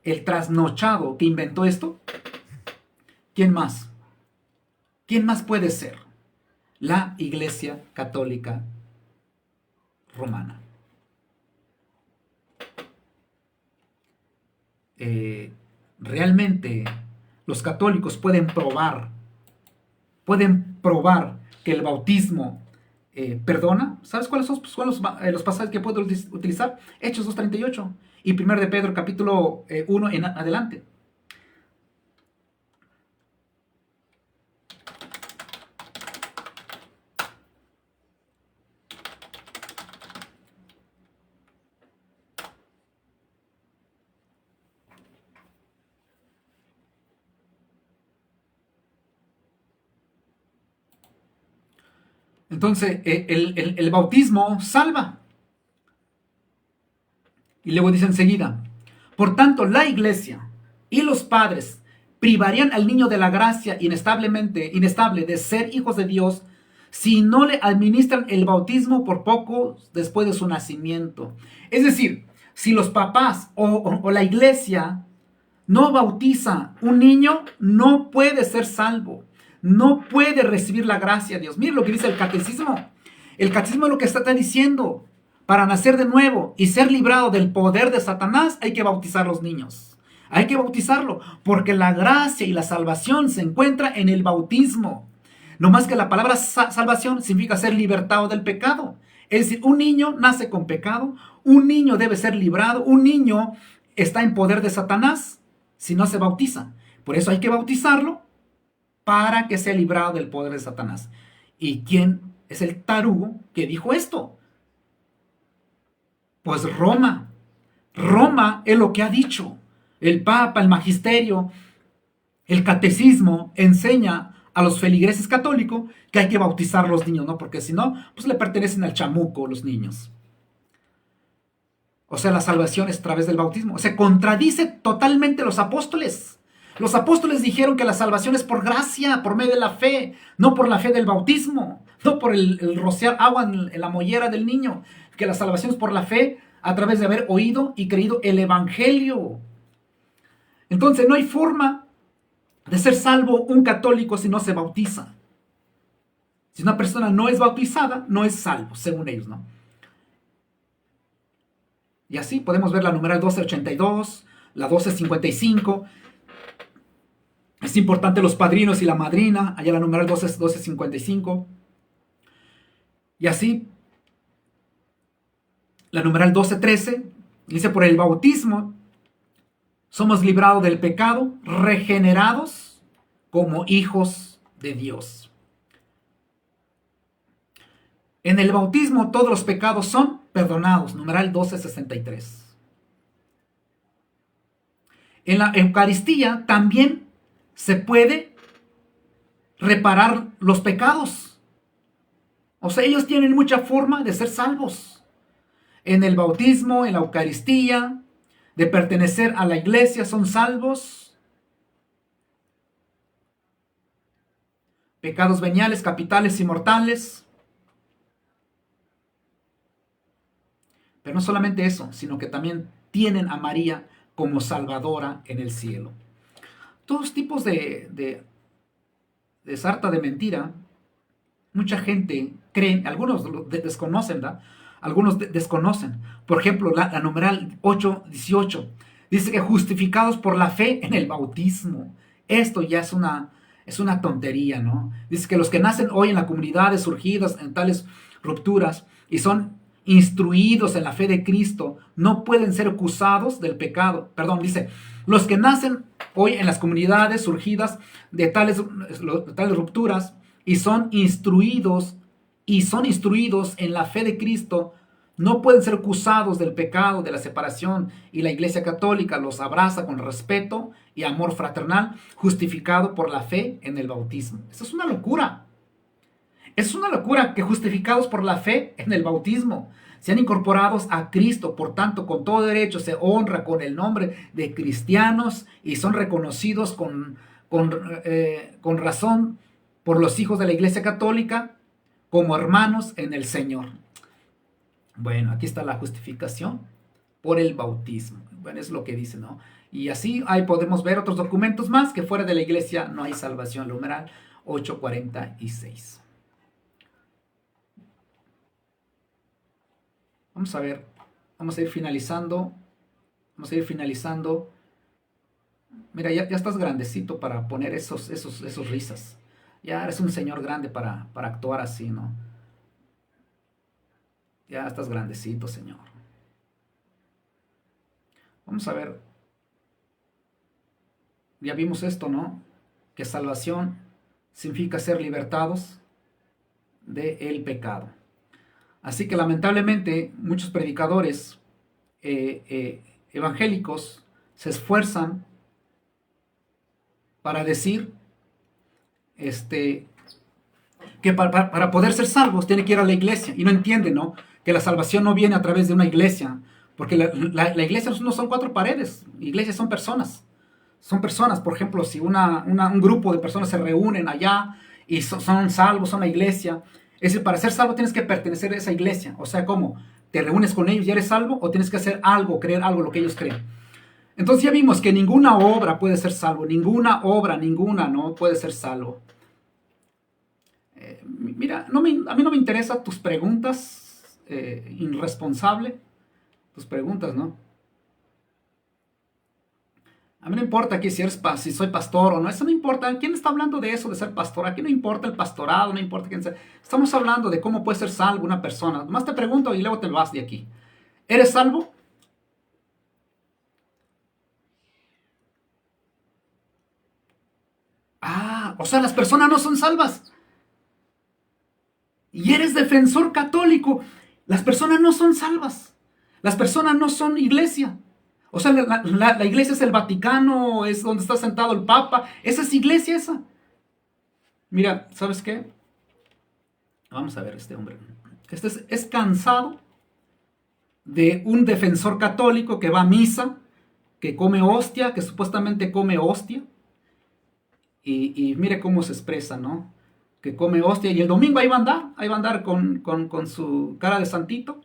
el trasnochado que inventó esto? ¿Quién más? ¿Quién más puede ser? La Iglesia Católica Romana. Realmente los católicos pueden probar que el bautismo perdona. ¿Sabes cuáles son los pasajes que puedo utilizar? Hechos 2:38 y 1 de Pedro capítulo 1 en adelante. Entonces, el bautismo salva. Y luego dice enseguida, por tanto, la iglesia y los padres privarían al niño de la gracia inestable de ser hijos de Dios si no le administran el bautismo por poco después de su nacimiento. Es decir, si los papás o la iglesia no bautiza un niño, no puede ser salvo. No puede recibir la gracia de Dios. Miren lo que dice el catecismo. El catecismo es lo que está diciendo. Para nacer de nuevo y ser librado del poder de Satanás, hay que bautizar a los niños. Hay que bautizarlo, porque la gracia y la salvación se encuentra en el bautismo. No más que la palabra salvación significa ser libertado del pecado. Es decir, un niño nace con pecado, un niño debe ser librado, un niño está en poder de Satanás si no se bautiza. Por eso hay que bautizarlo para que sea librado del poder de Satanás. ¿Y quién es el tarugo que dijo esto? Pues Roma. Roma es lo que ha dicho. El Papa, el Magisterio, el Catecismo enseña a los feligreses católicos que hay que bautizar a los niños, ¿no? Porque si no, pues le pertenecen al chamuco los niños. O sea, la salvación es a través del bautismo. O sea, contradice totalmente a los apóstoles. Los apóstoles dijeron que la salvación es por gracia, por medio de la fe, no por la fe del bautismo, no por el rociar agua en la mollera del niño, que la salvación es por la fe a través de haber oído y creído el evangelio. Entonces no hay forma de ser salvo un católico si no se bautiza. Si una persona no es bautizada, no es salvo, según ellos, ¿no? Y así podemos ver la numeral 1282, la 1255. Es importante los padrinos y la madrina, allá la numeral 1255. Y así, la numeral 1213, dice, por el bautismo somos librados del pecado, regenerados como hijos de Dios. En el bautismo todos los pecados son perdonados, numeral 1263. En la Eucaristía también se puede reparar los pecados. O sea, ellos tienen mucha forma de ser salvos. En el bautismo, en la Eucaristía, de pertenecer a la iglesia, son salvos. Pecados veniales, capitales y mortales. Pero no solamente eso, sino que también tienen a María como salvadora en el cielo. Todos tipos de sarta de mentira. Mucha gente cree, algunos desconocen, ¿verdad? Algunos desconocen. Por ejemplo, la numeral 8:18 dice que justificados por la fe en el bautismo. Esto ya es una tontería, ¿no? Dice que los que nacen hoy en las comunidades surgidas en tales rupturas y son instruidos en la fe de Cristo no pueden ser acusados del pecado. Perdón, dice, los que nacen hoy en las comunidades surgidas de tales rupturas y son instruidos y son instruidos en la fe de Cristo, no pueden ser acusados del pecado, de la separación, y la Iglesia Católica los abraza con respeto y amor fraternal, justificado por la fe en el bautismo. Eso es una locura. Es una locura que justificados por la fe en el bautismo sean incorporados a Cristo. Por tanto, con todo derecho se honra con el nombre de cristianos y son reconocidos con razón por los hijos de la Iglesia Católica como hermanos en el Señor. Bueno, aquí está la justificación por el bautismo. Bueno, es lo que dice, ¿no? Y así ahí podemos ver otros documentos más que fuera de la iglesia no hay salvación. Numeral 846. Vamos a ver, vamos a ir finalizando. Mira, ya estás grandecito para poner esos risas. Ya eres un señor grande para actuar así, ¿no? Ya estás grandecito, Señor. Vamos a ver. Ya vimos esto, ¿no? Que salvación significa ser libertados del pecado. Así que lamentablemente muchos predicadores evangélicos se esfuerzan para decir que para poder ser salvos tiene que ir a la iglesia, y no entienden, ¿no? Que la salvación no viene a través de una iglesia, porque la iglesia no son cuatro paredes, iglesias son personas. Son personas, por ejemplo, si un grupo de personas se reúnen allá y son salvos, son la iglesia. Es decir, para ser salvo tienes que pertenecer a esa iglesia. O sea, ¿cómo? ¿Te reúnes con ellos y eres salvo? ¿O tienes que hacer algo, creer algo, lo que ellos creen? Entonces ya vimos que ninguna obra puede ser salvo. Ninguna no puede ser salvo. Mira, a mí no me interesan tus preguntas, irresponsable. Tus preguntas, ¿no? A mí no importa aquí si soy pastor o no, eso no importa. ¿Quién está hablando de eso, de ser pastor? Aquí no importa el pastorado, no importa quién sea. Estamos hablando de cómo puede ser salvo una persona. Nomás te pregunto y luego te vas de aquí. ¿Eres salvo? O sea, las personas no son salvas. Y eres defensor católico. Las personas no son salvas. Las personas no son iglesia. O sea, la iglesia es el Vaticano, es donde está sentado el Papa. Esa es iglesia esa. Mira, ¿sabes qué? Vamos a ver este hombre. Es cansado de un defensor católico que va a misa, que come hostia, que supuestamente come hostia. Y mire cómo se expresa, ¿no? Que come hostia. Y el domingo ahí va a andar con su cara de santito.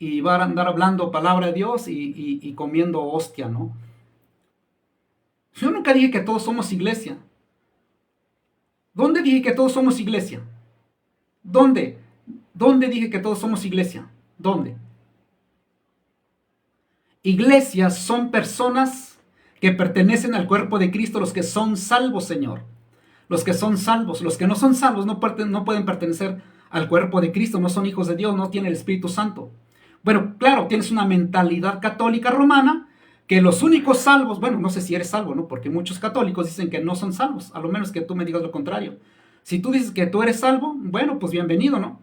Y va a andar hablando palabra de Dios y comiendo hostia, ¿no? Yo nunca dije que todos somos iglesia. ¿Dónde dije que todos somos iglesia? ¿Dónde? ¿Dónde dije que todos somos iglesia? ¿Dónde? Iglesias son personas que pertenecen al cuerpo de Cristo, los que son salvos, Señor. Los que son salvos. Los que no son salvos no pueden pertenecer al cuerpo de Cristo, no son hijos de Dios, no tienen el Espíritu Santo. Bueno, claro, tienes una mentalidad católica romana, que los únicos salvos, bueno, no sé si eres salvo, ¿no? Porque muchos católicos dicen que no son salvos, a lo menos que tú me digas lo contrario. Si tú dices que tú eres salvo, bueno, pues bienvenido, ¿no?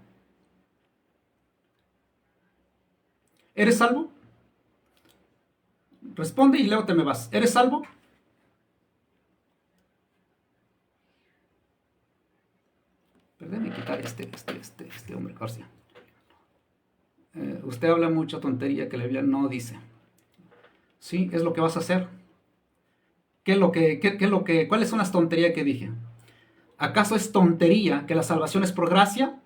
¿Eres salvo? Responde y luego te me vas. ¿Eres salvo? Déjame quitar este hombre, García. Usted habla mucha tontería que la Biblia no dice. Sí, es lo que vas a hacer. ¿Cuáles son las tonterías que dije? ¿Acaso es tontería que la salvación es por gracia?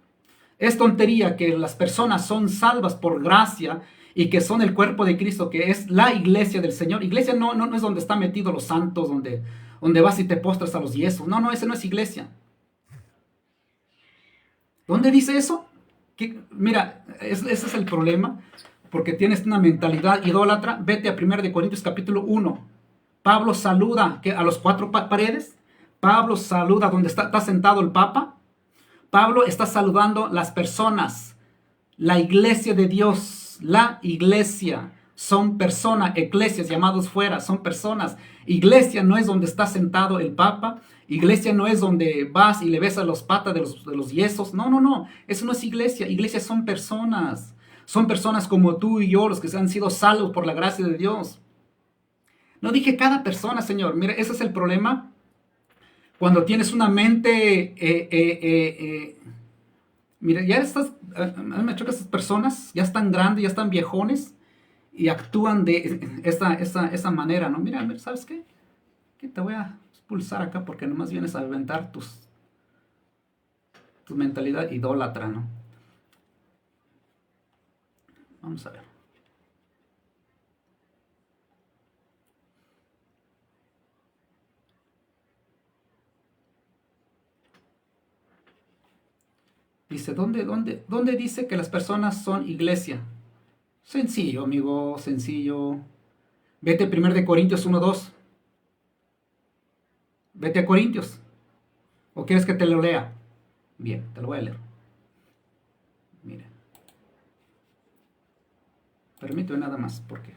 ¿Es tontería que las personas son salvas por gracia y que son el cuerpo de Cristo, que es la iglesia del Señor? Iglesia no es donde están metidos los santos, donde vas y te postras a los yesos. No, esa no es iglesia. ¿Dónde dice eso? Mira, ese es el problema, porque tienes una mentalidad idólatra. Vete a 1 Corintios capítulo 1. Pablo saluda a los cuatro paredes. Pablo saluda donde está sentado el Papa. Pablo está saludando las personas, la iglesia de Dios, la iglesia. O son personas, eclesias llamados fuera, son personas. Iglesia no es donde está sentado el Papa, iglesia no es donde vas y le besas las patas de los yesos, no, no, no, eso no es iglesia, iglesia son personas como tú y yo, los que han sido salvos por la gracia de Dios. No dije cada persona, Señor, mira, ese es el problema, cuando tienes una mente, mira, ya estás, me choca, estas personas ya están grandes, ya están viejones, y actúan de esa manera, ¿no? Mira, ¿sabes qué? Que te voy a expulsar acá porque nomás vienes a aventar tu mentalidad idólatra, ¿no? Vamos a ver. Dice, ¿dónde dice que las personas son iglesia? Sencillo, amigo, sencillo. Vete a 1 de Corintios 1:2. Vete a Corintios. ¿O quieres que te lo lea? Bien, te lo voy a leer. Mira. Permíteme nada más, porque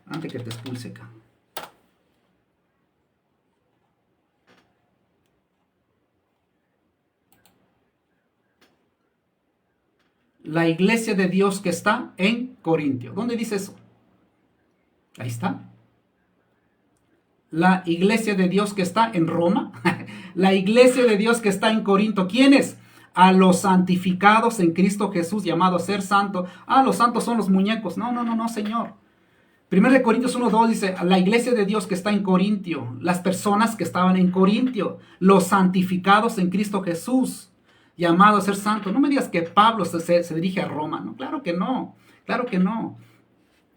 antes que te expulse acá. La iglesia de Dios que está en Corintio. ¿Dónde dice eso? Ahí está. La iglesia de Dios que está en Roma. La iglesia de Dios que está en Corinto. ¿Quiénes? A los santificados en Cristo Jesús, llamados a ser santos. Ah, los santos son los muñecos. No, no, no, no, Señor. 1 Corintios 1:2 dice, la iglesia de Dios que está en Corintio, las personas que estaban en Corintio, los santificados en Cristo Jesús, llamados a ser santos. No me digas que Pablo se dirige a Roma, ¿no? Claro que no, claro que no.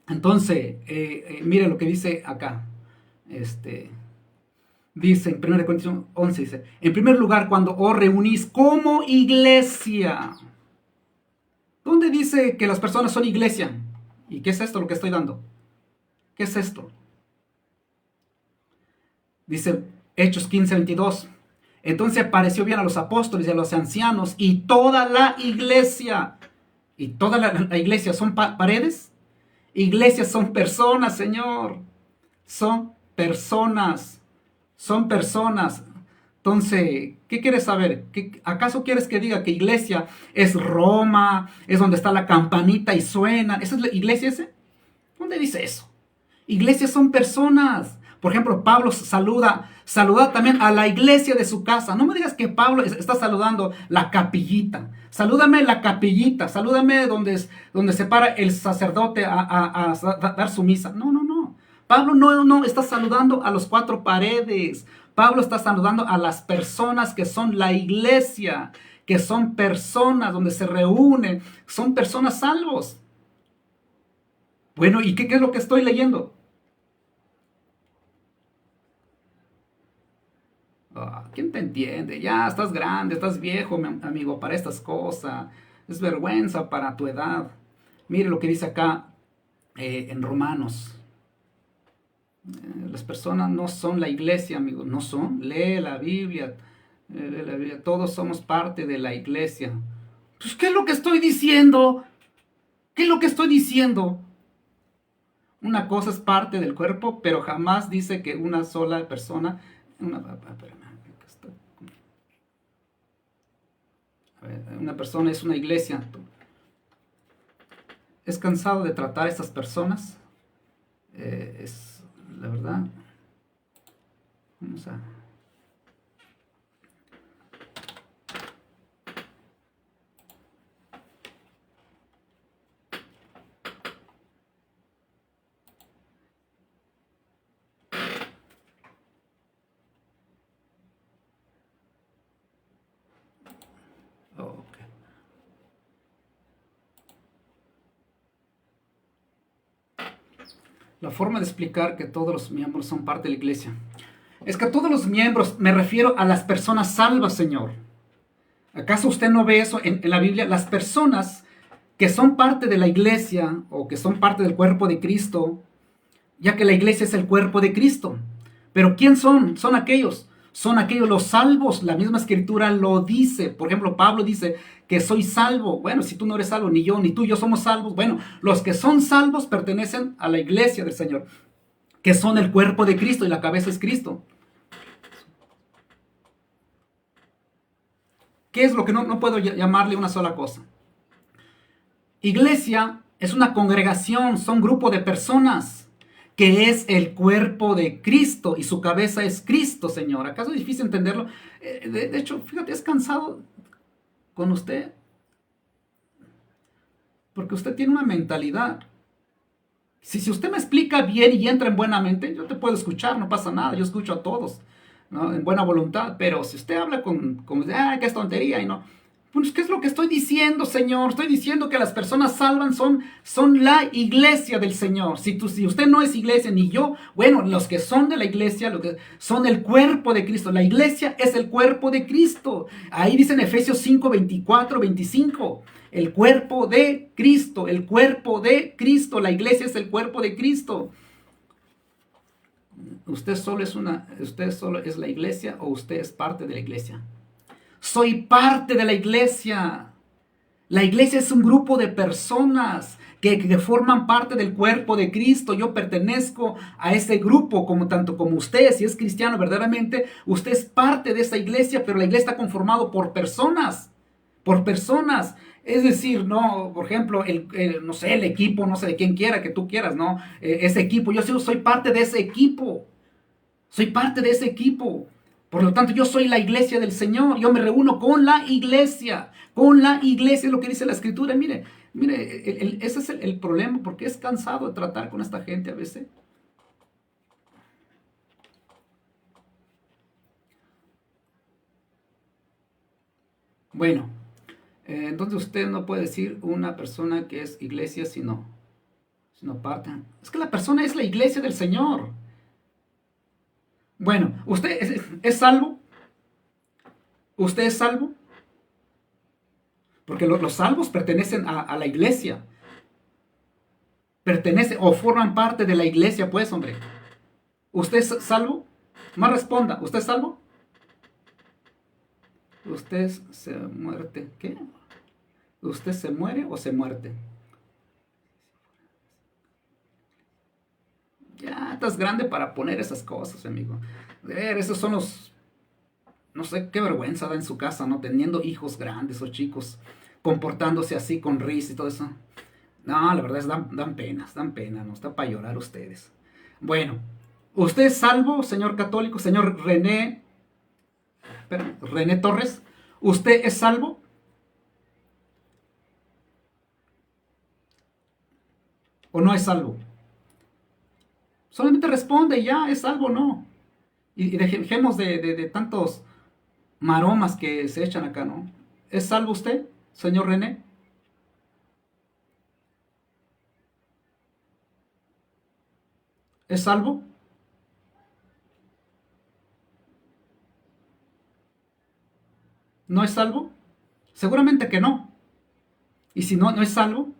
Entonces, mire lo que dice acá. Dice en 1 Corintios 11, dice, en primer lugar, cuando os reunís como iglesia. ¿Dónde dice que las personas son iglesia? ¿Y qué es esto lo que estoy dando? ¿Qué es esto? Dice Hechos 15:22. Entonces pareció bien a los apóstoles y a los ancianos y toda la iglesia. ¿Y toda la iglesia son paredes? Iglesias son personas, Señor. Son personas. Son personas. Entonces, ¿qué quieres saber? ¿Acaso quieres que diga que iglesia es Roma? ¿Es donde está la campanita y suena? ¿Esa es la iglesia ese? ¿Dónde dice eso? Iglesias son personas. Por ejemplo, Pablo saluda también a la iglesia de su casa. No me digas que Pablo está saludando la capillita. Salúdame la capillita. Salúdame donde se para el sacerdote a dar su misa. No, no, no. Pablo no está saludando a los cuatro paredes. Pablo está saludando a las personas que son la iglesia, que son personas donde se reúnen, son personas salvos. Bueno, ¿y qué es lo que estoy leyendo? ¿Quién te entiende? Ya estás grande, estás viejo, amigo, para estas cosas. Es vergüenza para tu edad. Mire lo que dice acá en Romanos. Las personas no son la iglesia, amigo, no son. Lee la Biblia, todos somos parte de la iglesia. Pues, ¿qué es lo que estoy diciendo? ¿Qué es lo que estoy diciendo? Una cosa es parte del cuerpo, pero jamás dice que una sola persona... Una persona es una iglesia. ¿Es cansado de tratar a estas personas? Es la verdad. Vamos a... La forma de explicar que todos los miembros son parte de la iglesia es que todos los miembros, me refiero a las personas salvas, Señor. ¿Acaso usted no ve eso en la Biblia? Las personas que son parte de la iglesia o que son parte del cuerpo de Cristo, ya que la iglesia es el cuerpo de Cristo. Pero ¿quién son? Son aquellos. son aquellos los salvos. La misma escritura lo dice. Por ejemplo, Pablo dice que soy salvo. Bueno, si tú no eres salvo, ni yo, ni tú, yo somos salvos. Bueno, los que son salvos pertenecen a la iglesia del Señor, que son el cuerpo de Cristo y la cabeza es Cristo. ¿Qué es lo que no puedo llamarle una sola cosa? Iglesia es una congregación, son grupo de personas que es el cuerpo de Cristo y su cabeza es Cristo, Señor. ¿Acaso es difícil entenderlo? De hecho, fíjate, es cansado con usted porque usted tiene una mentalidad. Si usted me explica bien y entra en buena mente, yo te puedo escuchar, no pasa nada, yo escucho a todos, ¿no? En buena voluntad, pero si usted habla qué es tontería y no, pues, ¿qué es lo que estoy diciendo, Señor? Estoy diciendo que las personas salvan son la iglesia del Señor. Si usted no es iglesia, ni yo, bueno, los que son de la iglesia, los que son el cuerpo de Cristo. La iglesia es el cuerpo de Cristo. Ahí dice en Efesios 5, 24, 25. El cuerpo de Cristo, el cuerpo de Cristo. La iglesia es el cuerpo de Cristo. Usted solo es la iglesia o usted es parte de la iglesia. Soy parte de la iglesia. La iglesia es un grupo de personas que forman parte del cuerpo de Cristo. Yo pertenezco a ese grupo, tanto como usted, si es cristiano verdaderamente, usted es parte de esa iglesia, pero la iglesia está conformada por personas. Por personas. Es decir, no, por ejemplo, no sé, el equipo, no sé, de quien quiera que tú quieras, ¿no? Ese equipo, yo soy parte de ese equipo. Soy parte de ese equipo. Por lo tanto, yo soy la iglesia del Señor. Yo me reúno con la iglesia. Con la iglesia es lo que dice la escritura. Mire, ese es el problema, porque es cansado de tratar con esta gente a veces. Bueno, entonces usted no puede decir una persona que es iglesia sino parte. Es que la persona es la iglesia del Señor. Bueno, ¿usted es salvo? ¿Usted es salvo? Porque los salvos pertenecen a la iglesia. Pertenecen o forman parte de la iglesia, pues, hombre. ¿Usted es salvo? Más responda, ¿usted es salvo? ¿Usted se muerte? ¿Qué? ¿Usted se muere o se muerte? Ya estás grande para poner esas cosas, amigo. De ver, esos son los... No sé qué vergüenza da en su casa, ¿no? Teniendo hijos grandes o chicos, comportándose así con risa y todo eso. No, la verdad es dan pena, no está para llorar ustedes. Bueno, ¿usted es salvo, señor católico, señor René Torres? ¿Usted es salvo? ¿O no es salvo? Solamente responde ya, ¿es salvo o no? Y dejemos de tantos maromas que se echan acá, ¿no? ¿Es salvo usted, señor René? ¿Es salvo? ¿No es salvo? Seguramente que no. Y si no es salvo,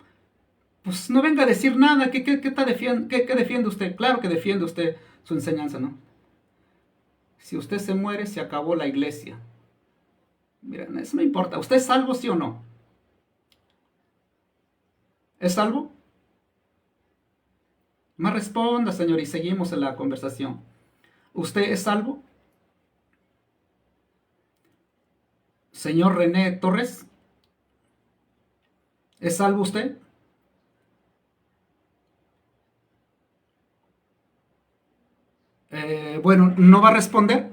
pues no venga a decir nada. ¿Qué defiende usted? Claro que defiende usted su enseñanza, ¿no? Si usted se muere, se acabó la iglesia. Miren, eso no importa. ¿Usted es salvo, sí o no? ¿Es salvo? Más responda, señor, y seguimos en la conversación. ¿Usted es salvo? Señor René Torres, ¿es salvo usted? Bueno, ¿no va a responder?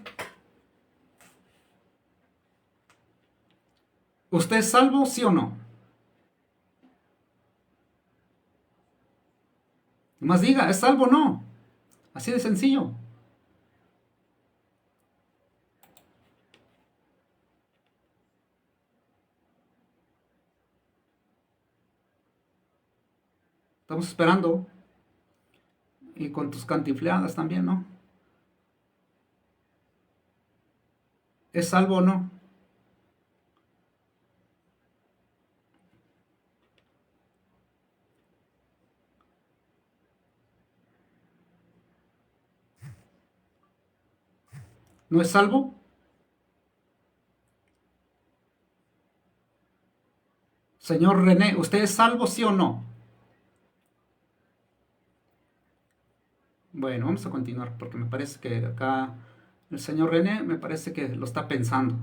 ¿Usted es salvo, sí o no? Más diga, ¿es salvo o no? Así de sencillo. Estamos esperando. Y con tus cantifladas también, ¿no? ¿Es salvo o no? ¿No es salvo? Señor René, ¿usted es salvo, sí o no? Bueno, vamos a continuar porque me parece que acá el señor René me parece que lo está pensando.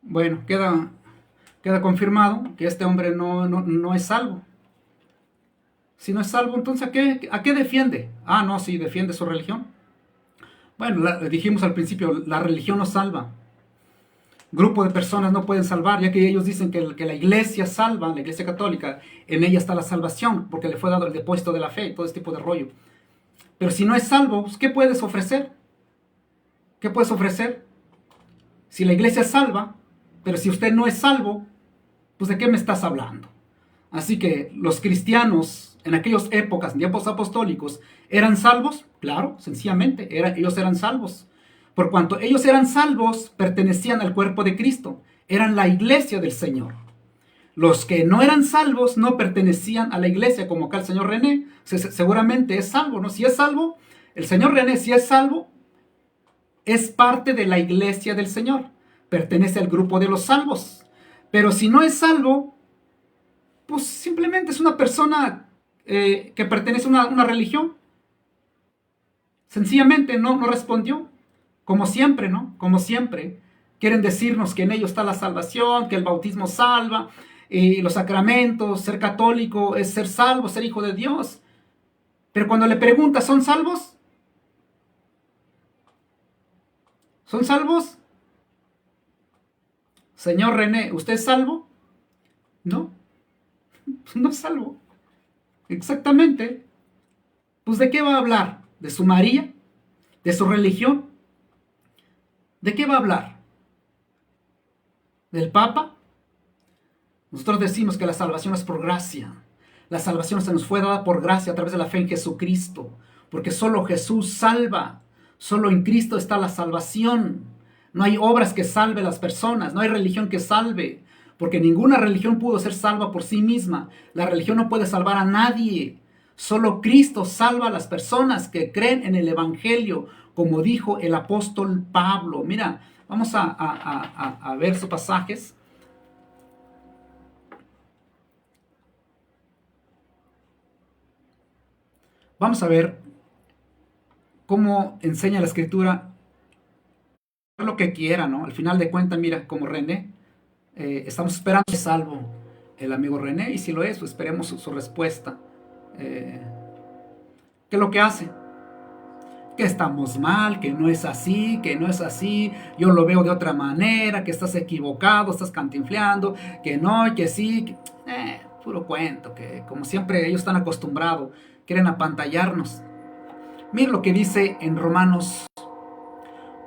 Bueno, queda confirmado que este hombre no es salvo. Si no es salvo, entonces ¿a qué defiende? Ah, no, sí, defiende su religión. Bueno, dijimos al principio, la religión no salva. Grupo de personas no pueden salvar, ya que ellos dicen que la iglesia salva, la iglesia católica, en ella está la salvación, porque le fue dado el depósito de la fe, todo este tipo de rollo. Pero si no es salvo, ¿qué puedes ofrecer? ¿Qué puedes ofrecer? Si la iglesia salva, pero si usted no es salvo, pues ¿de qué me estás hablando? Así que los cristianos en aquellas épocas, en tiempos apostólicos, ¿eran salvos? Claro, sencillamente, ellos eran salvos. Por cuanto ellos eran salvos, pertenecían al cuerpo de Cristo, eran la iglesia del Señor. Los que no eran salvos no pertenecían a la iglesia, como acá el señor René, seguramente es salvo, ¿no? Si es salvo, el señor René, si es salvo, es parte de la iglesia del Señor, pertenece al grupo de los salvos. Pero si no es salvo, pues simplemente es una persona que pertenece a una religión. Sencillamente no respondió, como siempre, ¿no? Como siempre. Quieren decirnos que en ello está la salvación, que el bautismo salva, y los sacramentos, ser católico es ser salvo, ser hijo de Dios. Pero cuando le preguntas, ¿son salvos? ¿Son salvos? Señor René, ¿usted es salvo? No, no es salvo. Exactamente. Pues ¿de qué va a hablar? ¿De su María? ¿De su religión? ¿De qué va a hablar? ¿Del Papa? Nosotros decimos que la salvación es por gracia. La salvación se nos fue dada por gracia a través de la fe en Jesucristo. Porque solo Jesús salva. Solo en Cristo está la salvación. No hay obras que salve a las personas. No hay religión que salve. Porque ninguna religión pudo ser salva por sí misma. La religión no puede salvar a nadie. Solo Cristo salva a las personas que creen en el Evangelio, como dijo el apóstol Pablo. Mira, vamos a ver sus pasajes. Vamos a ver cómo enseña la Escritura lo que quiera, ¿no? Al final de cuentas, mira, como René, estamos esperando que salvo el amigo René, y si lo es, pues esperemos su respuesta. ¿Qué es lo que hace? Que estamos mal, que no es así, yo lo veo de otra manera, que estás equivocado, estás cantinfleando, que no, que sí, puro cuento, que como siempre ellos están acostumbrados, quieren apantallarnos. Mira lo que dice en Romanos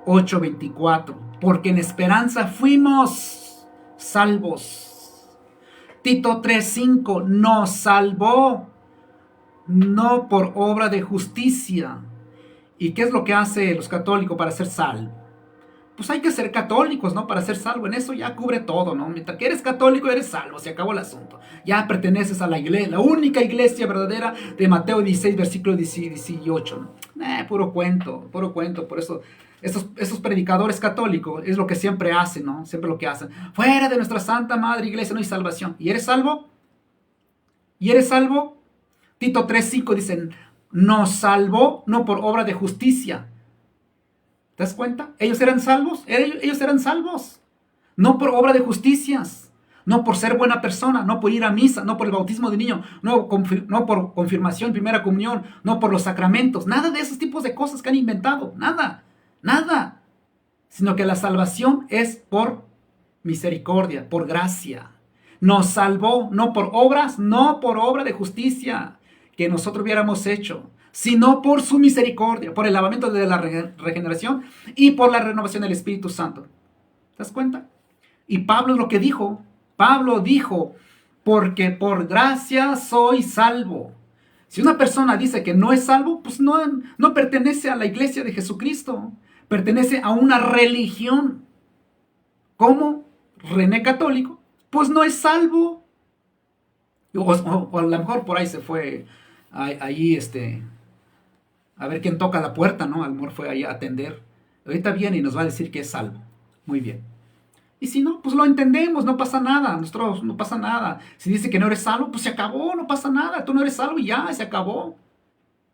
8:24, porque en esperanza fuimos salvos. Tito 3:5, nos salvó, no por obra de justicia. ¿Y qué es lo que hace los católicos para ser salvo? Pues hay que ser católicos, ¿no? Para ser salvo. En eso ya cubre todo, ¿no? Mientras que eres católico, eres salvo. Se acabó el asunto. Ya perteneces a la iglesia, la única iglesia verdadera de Mateo 16, versículo 18, ¿no? Puro cuento, puro cuento. Por eso estos predicadores católicos es lo que siempre hacen, ¿no? Siempre lo que hacen. Fuera de nuestra Santa Madre Iglesia no hay salvación. ¿Y eres salvo? ¿Y eres salvo? Tito 3:5 dicen, nos salvó no por obra de justicia. ¿Te das cuenta? Ellos eran salvos. Ellos eran salvos. No por obra de justicias. No por ser buena persona. No por ir a misa. No por el bautismo de niño. No por confirmación, primera comunión. No por los sacramentos. Nada de esos tipos de cosas que han inventado. Nada. Nada. Sino que la salvación es por misericordia, por gracia. Nos salvó no por obras, no por obra de justicia que nosotros hubiéramos hecho, sino por su misericordia, por el lavamiento de la regeneración y por la renovación del Espíritu Santo. ¿Te das cuenta? Y Pablo es lo que dijo. Pablo dijo, porque por gracia soy salvo. Si una persona dice que no es salvo, pues no pertenece a la iglesia de Jesucristo. Pertenece a una religión. como René Católico, pues no es salvo. O a lo mejor por ahí se fue, ahí a ver quién toca la puerta, ¿no? A lo mejor fue ahí a atender. Ahorita viene y nos va a decir que es salvo. Muy bien. Y si no, pues lo entendemos, no pasa nada, nosotros no pasa nada. Si dice que no eres salvo, pues se acabó, no pasa nada, tú no eres salvo y ya, se acabó.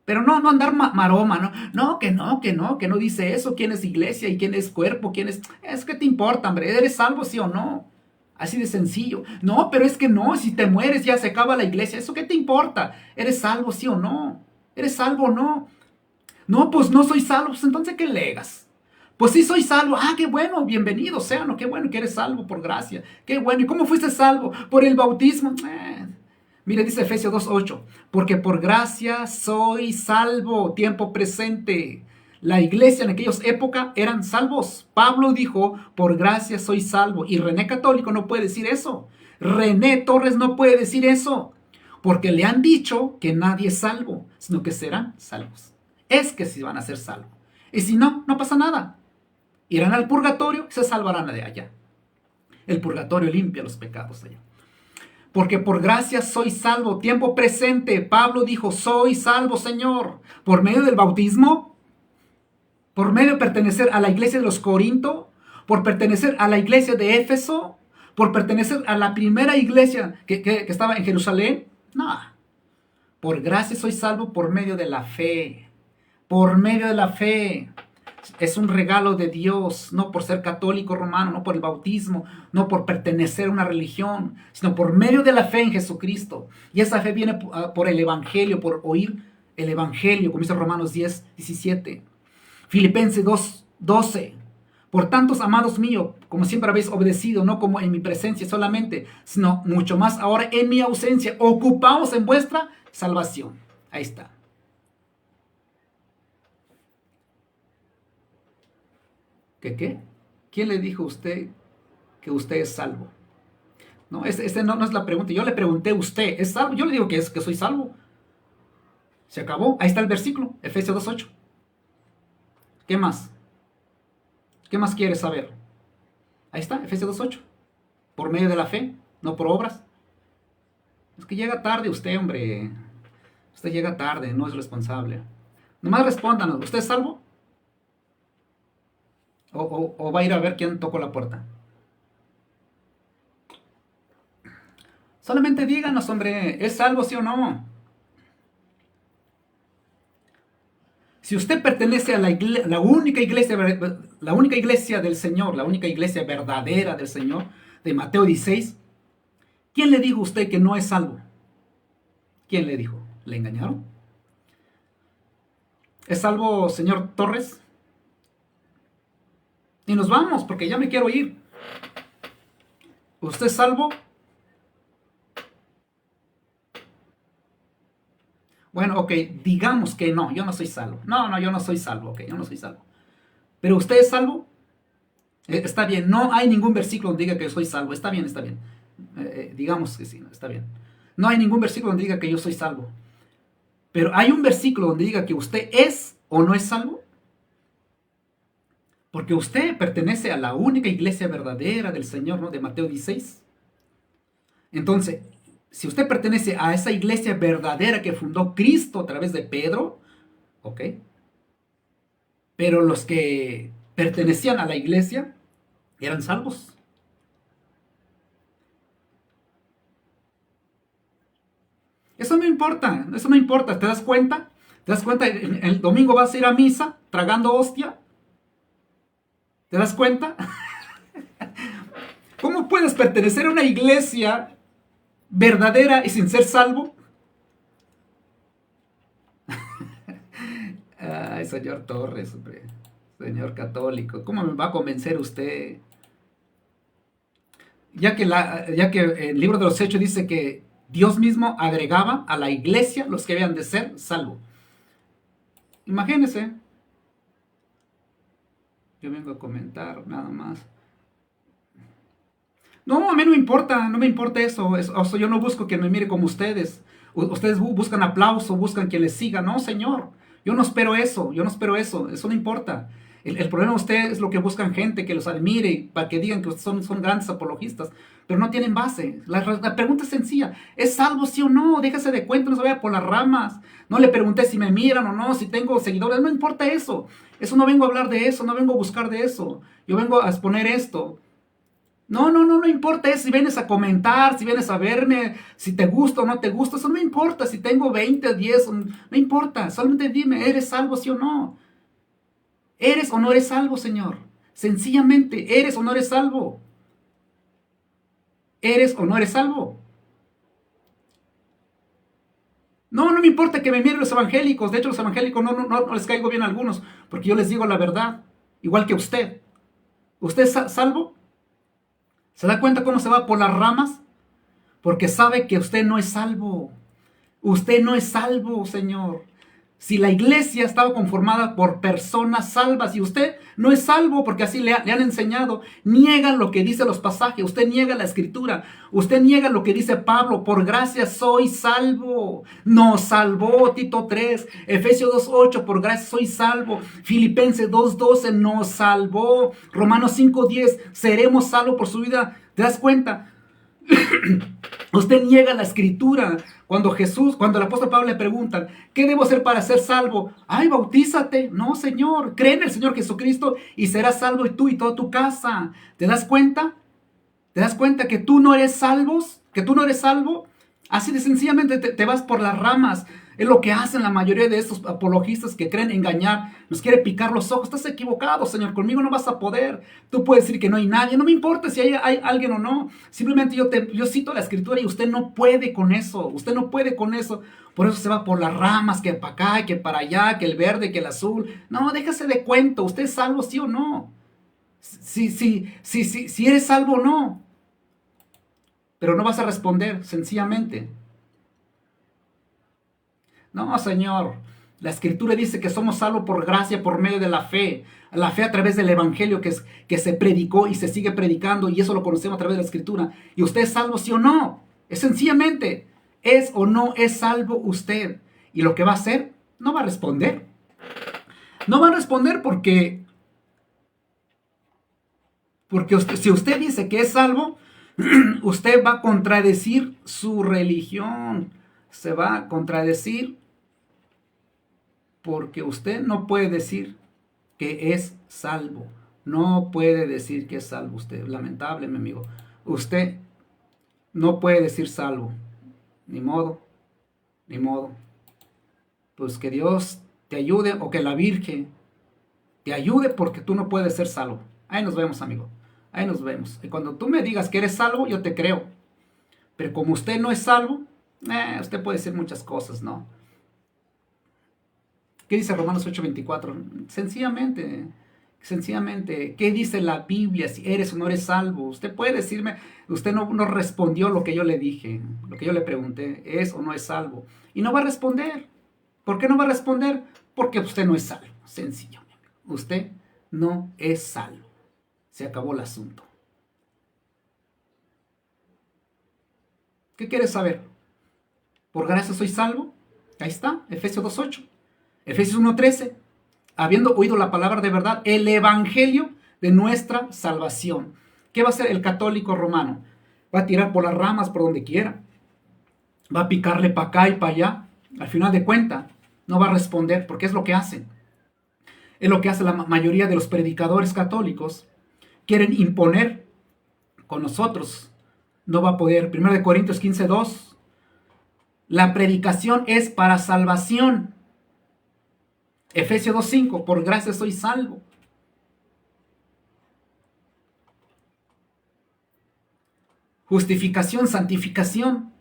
Pero no andar maroma, que no dice eso, quién es iglesia y quién es cuerpo, quién es que te importa, hombre, ¿eres salvo sí o no? Así de sencillo. No, pero es que no, si te mueres ya se acaba la iglesia, ¿eso qué te importa? ¿Eres salvo sí o no? ¿Eres salvo o no? No, pues no soy salvo, pues entonces ¿qué legas? Pues sí soy salvo, qué bueno, bienvenido sea, no, qué bueno que eres salvo por gracia, qué bueno, ¿y cómo fuiste salvo? Por el bautismo. Mire, dice Efesios 2:8, porque por gracia soy salvo, tiempo presente. La iglesia en aquellas épocas eran salvos. Pablo dijo, por gracia soy salvo. Y René Católico no puede decir eso. René Torres no puede decir eso. Porque le han dicho que nadie es salvo, sino que serán salvos. Es que si van a ser salvos. Y si no, no pasa nada. Irán al purgatorio y se salvarán de allá. El purgatorio limpia los pecados allá. Porque por gracia soy salvo, tiempo presente. Pablo dijo, soy salvo, Señor. Por medio del bautismo, por medio de pertenecer a la iglesia de los Corinto, por pertenecer a la iglesia de Éfeso, por pertenecer a la primera iglesia que estaba en Jerusalén. No. Por gracia soy salvo por medio de la fe. Por medio de la fe. Es un regalo de Dios, no por ser católico romano, no por el bautismo, no por pertenecer a una religión, sino por medio de la fe en Jesucristo. Y esa fe viene por el Evangelio, por oír el Evangelio, como dice Romanos 10:17. Filipenses 2:12. Por tantos, amados míos, como siempre habéis obedecido, no como en mi presencia solamente, sino mucho más ahora en mi ausencia, ocupaos en vuestra salvación. Ahí está. ¿Qué? ¿Quién le dijo a usted que usted es salvo? No, no es la pregunta. Yo le pregunté a usted, ¿es salvo? Yo le digo que soy salvo. Se acabó. Ahí está el versículo, Efesios 2:8. ¿Qué más? ¿Qué más quiere saber? Ahí está, Efesios 2:8. Por medio de la fe, no por obras. Es que llega tarde usted, hombre. Usted llega tarde, no es responsable. Nomás respóndanos, ¿usted es salvo? ¿O va a ir a ver quién tocó la puerta? Solamente díganos, hombre, ¿es salvo sí o no? Si usted pertenece a la única iglesia del Señor, la única iglesia verdadera del Señor, de Mateo 16, ¿quién le dijo a usted que no es salvo? ¿Quién le dijo? ¿Le engañaron? ¿Es salvo, señor Torres? Y nos vamos, porque ya me quiero ir. ¿Usted es salvo? Bueno, ok, digamos que no, yo no soy salvo. No, yo no soy salvo, ok, yo no soy salvo. ¿Pero usted es salvo? Está bien, no hay ningún versículo donde diga que yo soy salvo. Está bien, está bien. Digamos que sí, está bien. No hay ningún versículo donde diga que yo soy salvo. Pero ¿hay un versículo donde diga que usted es o no es salvo? Porque usted pertenece a la única iglesia verdadera del Señor, ¿no? De Mateo 16. Entonces, si usted pertenece a esa iglesia verdadera que fundó Cristo a través de Pedro, ¿ok? Pero los que pertenecían a la iglesia eran salvos. Eso no importa, ¿te das cuenta? ¿Te das cuenta? El domingo vas a ir a misa tragando hostia. ¿Te das cuenta? ¿Cómo puedes pertenecer a una iglesia verdadera y sin ser salvo? Ay, señor Torres, hombre. Señor católico, ¿cómo me va a convencer usted? Ya que el libro de los Hechos dice que Dios mismo agregaba a la iglesia los que habían de ser salvos. Imagínense. Yo vengo a comentar nada más. No, a mí no me importa eso. Yo no busco que me mire como ustedes. Ustedes buscan aplauso, buscan que les siga. No, señor. Yo no espero eso, eso no importa. El problema de ustedes es lo que buscan gente que los admire para que digan que son grandes apologistas, pero no tienen base. La pregunta es sencilla, ¿es salvo sí o no? Déjase de cuenta, no se vaya por las ramas. No le pregunté si me miran o no, si tengo seguidores, no importa eso. Eso no vengo a hablar de eso, no vengo a buscar de eso. Yo vengo a exponer esto. No importa eso, si vienes a comentar, si vienes a verme, si te gusta o no te gusta, eso no me importa, si tengo 20, 10, no importa, solamente dime, ¿eres salvo sí o no? ¿Eres o no eres salvo, Señor? Sencillamente, ¿eres o no eres salvo? ¿Eres o no eres salvo? No me importa que me miren los evangélicos, de hecho los evangélicos no les caigo bien a algunos, porque yo les digo la verdad, igual que usted. ¿Usted es salvo? ¿Se da cuenta cómo se va por las ramas? Porque sabe que usted no es salvo. Usted no es salvo, Señor. Si la iglesia estaba conformada por personas salvas y usted no es salvo porque así le han enseñado, niegan lo que dice los pasajes, usted niega la escritura, usted niega lo que dice Pablo, por gracia soy salvo, nos salvó Tito 3, Efesios 2:8, por gracia soy salvo, Filipenses 2:12, nos salvó, Romanos 5:10, seremos salvos por su vida. ¿Te das cuenta? Usted niega la escritura. Cuando el apóstol Pablo le preguntan, ¿qué debo hacer para ser salvo? Ay, bautízate. No, Señor, cree en el Señor Jesucristo y serás salvo, y tú y toda tu casa. ¿Te das cuenta? ¿Te das cuenta que tú no eres salvo? ¿Que tú no eres salvo? Así de sencillamente te vas por las ramas. Es lo que hacen la mayoría de estos apologistas que creen engañar. Nos quiere picar los ojos. Estás equivocado, Señor. Conmigo no vas a poder. Tú puedes decir que no hay nadie. No me importa si hay alguien o no. Simplemente yo cito la escritura y usted no puede con eso. Usted no puede con eso. Por eso se va por las ramas, que para acá, que para allá, que el verde, que el azul. No, déjase de cuento. ¿Usted es salvo, sí o no? Si eres salvo o no. Pero no vas a responder, sencillamente. No, Señor. La escritura dice que somos salvos por gracia, por medio de la fe a través del evangelio que se predicó y se sigue predicando, y eso lo conocemos a través de la escritura. ¿Y usted es salvo, sí o no? Es sencillamente, ¿es o no es salvo usted? Y lo que va a hacer, no va a responder. No va a responder porque si usted dice que es salvo, usted va a contradecir su religión. Se va a contradecir porque usted no puede decir que es salvo. No puede decir que es salvo usted. Lamentable, mi amigo. Usted no puede decir salvo. Ni modo. Ni modo. Pues que Dios te ayude, o que la Virgen te ayude, porque tú no puedes ser salvo. Ahí nos vemos, amigo. Ahí nos vemos. Y cuando tú me digas que eres salvo, yo te creo. Pero como usted no es salvo, usted puede decir muchas cosas, ¿no? ¿Qué dice Romanos 8:24? Sencillamente, ¿qué dice la Biblia si eres o no eres salvo? Usted puede decirme, usted no respondió lo que yo le dije, lo que yo le pregunté, ¿es o no es salvo? Y no va a responder. ¿Por qué no va a responder? Porque usted no es salvo, sencillo. Usted no es salvo. Se acabó el asunto. ¿Qué quieres saber? ¿Por gracia soy salvo? Ahí está, Efesios 2:8. Efesios 1:13. Habiendo oído la palabra de verdad, el evangelio de nuestra salvación. ¿Qué va a hacer el católico romano? Va a tirar por las ramas por donde quiera. Va a picarle para acá y para allá. Al final de cuentas, no va a responder, porque es lo que hacen. Es lo que hace la mayoría de los predicadores católicos. Quieren imponer con nosotros. No va a poder. 1 Corintios 15:2. La predicación es para salvación. Efesios 2:5. Por gracia soy salvo. Justificación, santificación.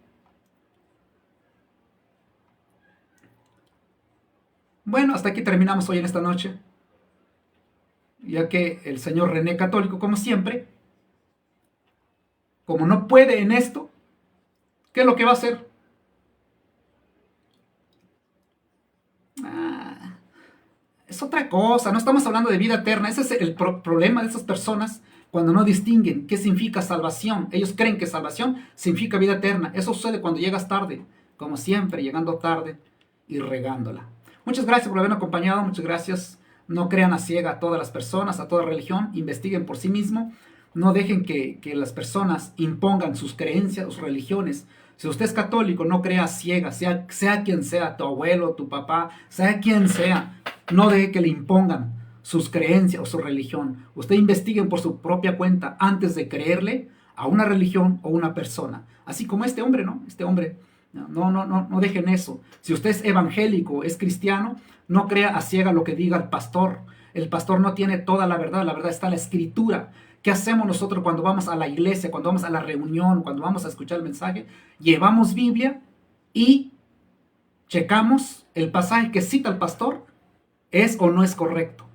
Bueno, hasta aquí terminamos hoy en esta noche. Ya que el señor René Católico, como siempre, como no puede en esto, ¿qué es lo que va a hacer? Es otra cosa, no estamos hablando de vida eterna. Ese es el problema de esas personas cuando no distinguen qué significa salvación. Ellos creen que salvación significa vida eterna. Eso sucede cuando llegas tarde, como siempre, llegando tarde y regándola. Muchas gracias por haberme acompañado, muchas gracias. No crean a ciega a todas las personas, a toda religión, investiguen por sí mismos, no dejen que las personas impongan sus creencias, sus religiones. Si usted es católico, no crea a ciega, sea quien sea, tu abuelo, tu papá, sea quien sea, no deje que le impongan sus creencias o su religión. Usted investiguen por su propia cuenta antes de creerle a una religión o una persona. Así como este hombre, ¿no? Este hombre, no dejen eso. Si usted es evangélico, es cristiano, no crea a ciega lo que diga el pastor. El pastor no tiene toda la verdad está en la escritura. ¿Qué hacemos nosotros cuando vamos a la iglesia, cuando vamos a la reunión, cuando vamos a escuchar el mensaje? Llevamos Biblia y checamos el pasaje que cita el pastor, es o no es correcto.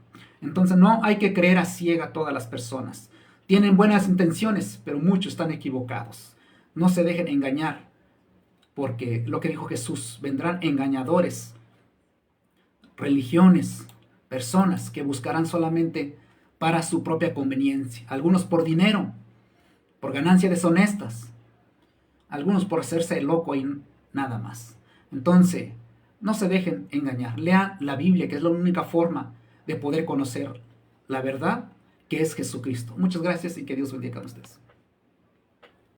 Entonces no hay que creer a ciega a todas las personas. Tienen buenas intenciones, pero muchos están equivocados. No se dejen engañar, porque lo que dijo Jesús, vendrán engañadores, religiones, personas que buscarán solamente para su propia conveniencia. Algunos por dinero, por ganancias deshonestas, algunos por hacerse loco y nada más. Entonces, no se dejen engañar. Lean la Biblia, que es la única forma de poder conocer la verdad, que es Jesucristo. Muchas gracias y que Dios bendiga a ustedes.